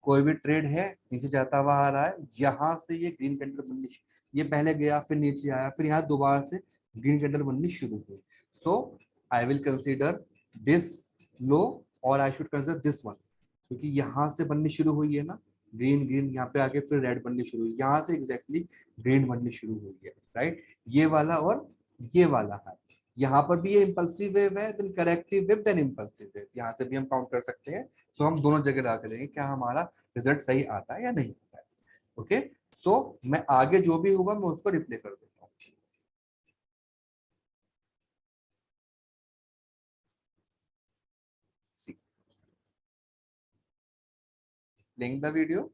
कोई भी ट्रेड है नीचे जाता हुआ आ रहा है, यहाँ से ये ग्रीन कैंडल बननी, ये पहले गया फिर नीचे आया, फिर यहाँ दोबारा से ग्रीन कैंडल बननी शुरू हुई, सो I will consider this low और I should consider this one, क्योंकि यहाँ से बननी शुरू हुई है ना ग्रीन ग्रीन, यहाँ पे आके फिर रेड बननी शुरू हुई, यहाँ से एग्जैक्टली ग्रीन बननी शुरू हुई है, राइट, ये वाला और ये वाला है, यहाँ पर भी ये इंपल्सिव वेव है, then corrective wave, then impulsive wave, यहाँ से भी हम काउंट कर सकते हैं, सो हम दोनों जगह ला करेंगे क्या हमारा रिजल्ट सही आता है या नहीं आता है। ओके, सो मैं आगे जो भी होगा मैं उसको रिप्ले कर देता हूँ। सी प्लेइंग द वीडियो,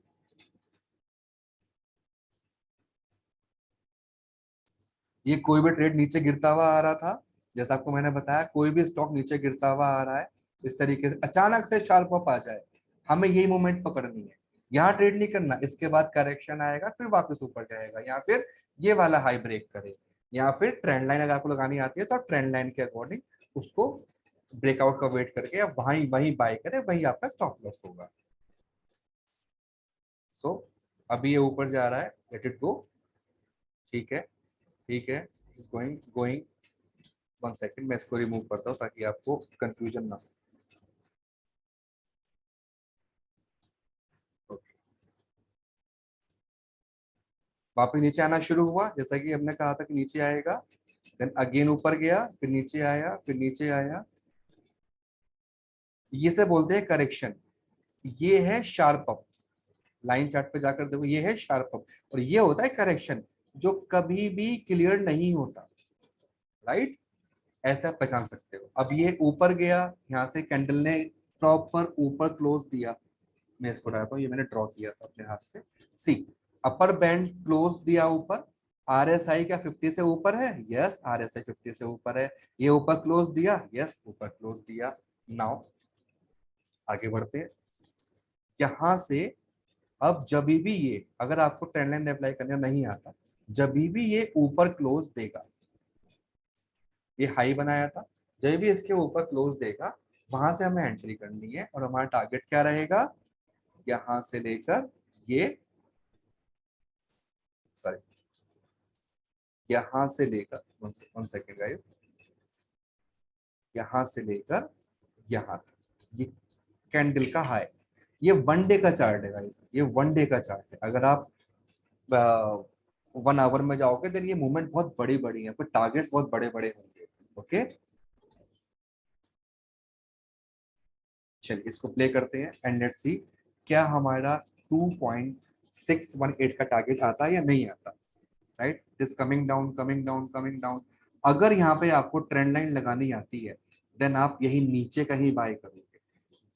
ये कोई भी ट्रेड नीचे गिरता हुआ आ रहा था, जैसा आपको मैंने बताया, कोई भी स्टॉक नीचे गिरता हुआ आ रहा है, इस तरीके से अचानक से शार्प अप आ जाए, हमें यही मोमेंट पकड़नी है, यहाँ ट्रेड नहीं करना, इसके बाद करेक्शन आएगा फिर वापस ऊपर जाएगा, या फिर ये वाला हाई ब्रेक करे, या फिर ट्रेंड लाइन अगर आपको लगानी आती है तो ट्रेंड लाइन के अकॉर्डिंग उसको ब्रेकआउट का वेट करके आप वहीं वहीं बाय करें, वही आपका स्टॉप लॉस होगा। सो अभी ये ऊपर जा रहा है, लेट इट गो, ठीक है, ठीक है, गोइंग गोइंग, 1 सेकेंड मैं इसको रिमूव करता हूँ ताकि आपको कंफ्यूजन ना हो। Okay. वापस नीचे आना शुरू हुआ, जैसा कि हमने कहा था कि नीचे आएगा, देन अगेन ऊपर गया, फिर नीचे आया, फिर नीचे आया, ये से बोलते हैं करेक्शन, ये है शार्प अप, लाइन चार्ट पे जाकर देखो, ये है शार्प अप, और ये होता है करेक्शन जो कभी भी क्लियर नहीं होता, राइट, ऐसे आप पहचान सकते हो। अब ये ऊपर गया, यहाँ से कैंडल ने प्रॉपर ऊपर क्लोज दिया, मैं इसको हटाता हूँ, ये मैंने ड्रॉ किया था अपने हाथ से, सी अपर बैंड क्लोज दिया ऊपर, आरएसआई क्या 50 से ऊपर है, यस आरएसआई 50 से ऊपर है, ये ऊपर क्लोज दिया, यस ऊपर क्लोज दिया, नाउ आगे बढ़ते हैं, यहाँ से अब जब भी ये, अगर आपको ट्रेंड लाइन अप्लाई करना नहीं आता, जब भी ये ऊपर क्लोज देगा, ये हाई बनाया था, जब भी इसके ऊपर क्लोज देगा वहां से हमें एंट्री करनी है, और हमारा टारगेट क्या रहेगा, यहां से लेकर ये, सॉरी, यहां से लेकर, 1 सेकेंड गाइस, यहां से लेकर यहां तक, ये कैंडल का हाई, ये 1 डे का चार्ट है गाइस, ये 1 डे का चार्ट है, अगर आप 1 आवर में जाओगे तो ये मूवमेंट बहुत बड़ी बड़ी है, टारगेट्स बहुत बड़े बड़े होंगे। ओके, चलिए इसको प्ले करते हैं एंड लेट्स सी क्या हमारा 2.618 का टारगेट आता है या नहीं आता, right, is coming down coming down coming down, अगर यहाँ पे आपको ट्रेंड लाइन लगानी आती है देन आप यही नीचे कहीं बाय करोगे,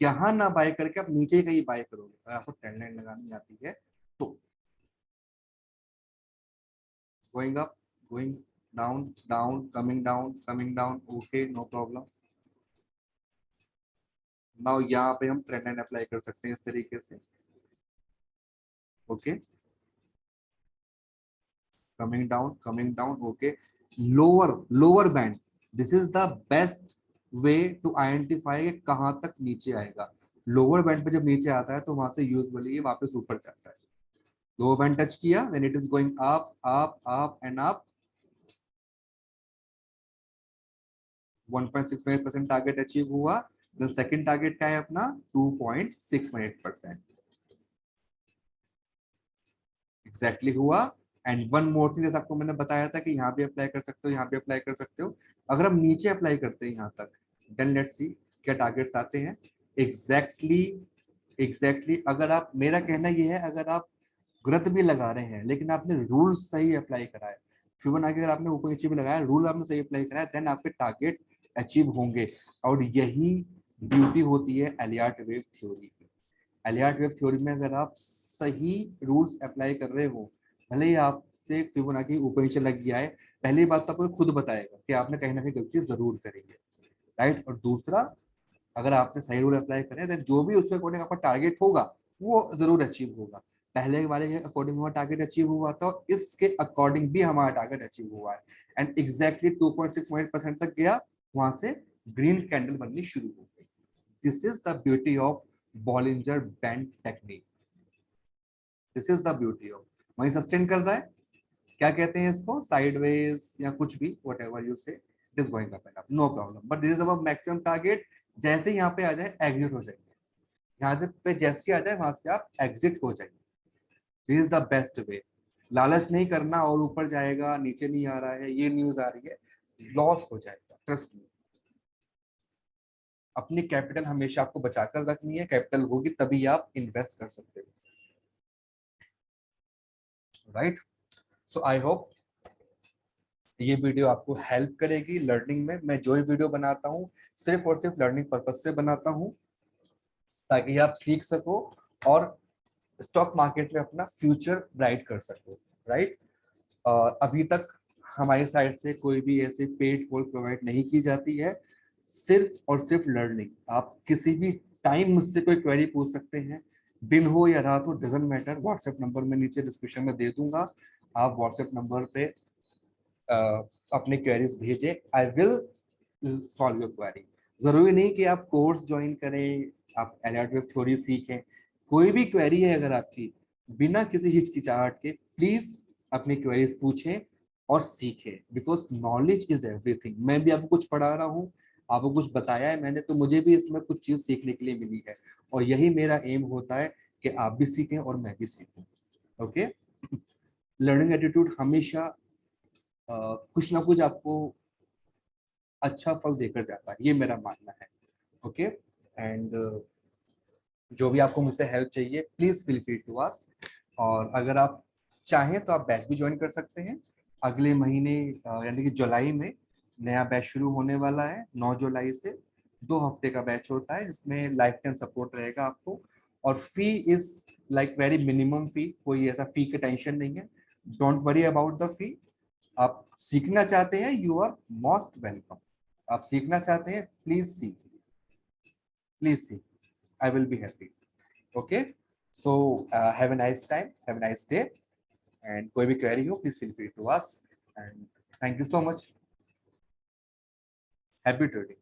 यहाँ ना बाय करके आप नीचे कहीं बाय करोगे, अगर आपको ट्रेंड लाइन लगानी आती है तो, going up, going down down, coming down, okay no problem, now यहाँ पे हम ट्रेंड लाइन अप्लाई कर सकते हैं इस तरीके से, okay, coming down, okay, lower lower band, this is the best way to identify कहाँ तक नीचे आएगा। लोअर बैंड पे जब नीचे आता है तो वहां से यूजुअली ये वापस ऊपर जाता है। लोअर बैंड टच किया, then it is going up up up and up. 1.65% target achieve हुआ। देन सेकंड टारगेट क्या है अपना 2.68%। एग्जैक्टली हुआ। एंड वन मोर थिंग, जैसे आपको मैंने बताया था कि यहाँ भी अप्लाई कर सकते हो, यहाँ भी अप्लाई कर सकते हो। अगर हम नीचे अप्लाई करते हैं यहाँ तक, देन लेट्स सी क्या टारगेट्स आते हैं। एग्जैक्टली अगर आप, मेरा कहना ये है, अगर आप गलत भी लगा रहे हैं लेकिन आपने रूल सही अप्लाई करा है, फिबोनाची अगर आपने ऊपर नीचे भी लगाया, रूल आपने सही अप्लाई करा है, देन आपके टारगेट अचीव होंगे। और यही ब्यूटी होती है एलियट वेव थ्योरी की। एलियट वेव थ्योरी में अगर आप सही रूल्स अप्लाई कर रहे हो, भले ही आपसे फिबोनाची ऊपर नीचे लग गया है, पहली बात तो आपको खुद बताएगा कि आपने कहीं ना कहीं गलती जरूर करी है, राइट। और दूसरा, अगर आपने सही रूल अप्लाई करे तो जो भी उसके अकॉर्डिंग आपका टारगेट होगा वो जरूर अचीव होगा। पहले वाले के अकॉर्डिंग हमारा टारगेट अचीव हुआ था, इसके अकॉर्डिंग भी हमारा टारगेट अचीव हुआ है। एंड एग्जैक्टली 2.68% तक गया, वहां से ग्रीन कैंडल बननी शुरू हो गई। This is the beauty of Bollinger band technique. This is the beauty of, वहीं सस्टेन कर रहा है, क्या कहते हैं इसको, साइडवेज या कुछ भी, whatever you say, it is going up and up, no problem. But this is our maximum target. जैसे ही यहाँ पे आ जाए एग्जिट हो जाएंगे, यहाँ से पे जैसे ही आ जाए वहां से आप एग्जिट हो जाएंगे। दिस इज द बेस्ट वे। लालच नहीं करना और ऊपर जाएगा नीचे नहीं आ रहा है, ये न्यूज आ रही है, लॉस हो जाएगा, ट्रस्ट मी। अपनी कैपिटल हमेशा आपको बचाकर रखनी है, कैपिटल होगी तभी आप इन्वेस्ट कर सकते हो, राइट। सो आई होप ये वीडियो आपको हेल्प करेगी लर्निंग में। मैं जो ही वीडियो बनाता हूँ सिर्फ और सिर्फ लर्निंग पर्पज से बनाता हूँ, ताकि आप सीख सको और स्टॉक मार्केट में अपना फ्यूचर ब्राइट कर सको, राइट। अभी तक हमारी साइड से कोई भी ऐसे पेड कॉल प्रोवाइड नहीं की जाती है, सिर्फ और सिर्फ लर्निंग। आप किसी भी टाइम मुझसे कोई क्वेरी पूछ सकते हैं, दिन हो या रात हो, डजेंट मैटर। व्हाट्सएप नंबर मैं नीचे डिस्क्रिप्शन में दे दूंगा, आप व्हाट्सएप नंबर पे अपने क्वेरीज भेजें, I will solve your query. जरूरी नहीं कि आप कोर्स ज्वाइन करें, आप एलियट वेव थ्योरी सीखें। कोई भी क्वेरी है अगर आपकी, बिना किसी हिचकिचाहट के प्लीज अपनी क्वेरीज पूछें और सीखें, बिकॉज नॉलेज इज एवरीथिंग। मैं भी आपको कुछ पढ़ा रहा हूँ, आपको कुछ बताया है मैंने, तो मुझे भी इसमें कुछ चीज सीखने के लिए मिली है, और यही मेरा एम होता है कि आप भी सीखें और मैं भी सीखूं। ओके, लर्निंग एटीट्यूड हमेशा कुछ ना कुछ आपको अच्छा फल देकर जाता है, ये मेरा मानना है। ओके, एंड जो भी आपको मुझसे हेल्प चाहिए please feel free to ask. और अगर आप चाहें तो आप बैच भी ज्वाइन कर सकते हैं। अगले महीने यानी कि जुलाई में नया बैच शुरू होने वाला है, 9 जुलाई से। 2 हफ्ते का बैच होता है जिसमें लाइफ टाइम सपोर्ट रहेगा आपको। और fee is like very minimum fee, कोई ऐसा फी की टेंशन नहीं है। Don't worry about the fee. आप सीखना चाहते हैं, यू आर मोस्ट वेलकम। आप सीखना चाहते हैं, प्लीज सीखिए, प्लीज सीखिए, I will be happy. Okay, so have a nice time, have a nice day. And कोई भी क्वेरी हो please feel free to ask. And thank you so much, happy trading.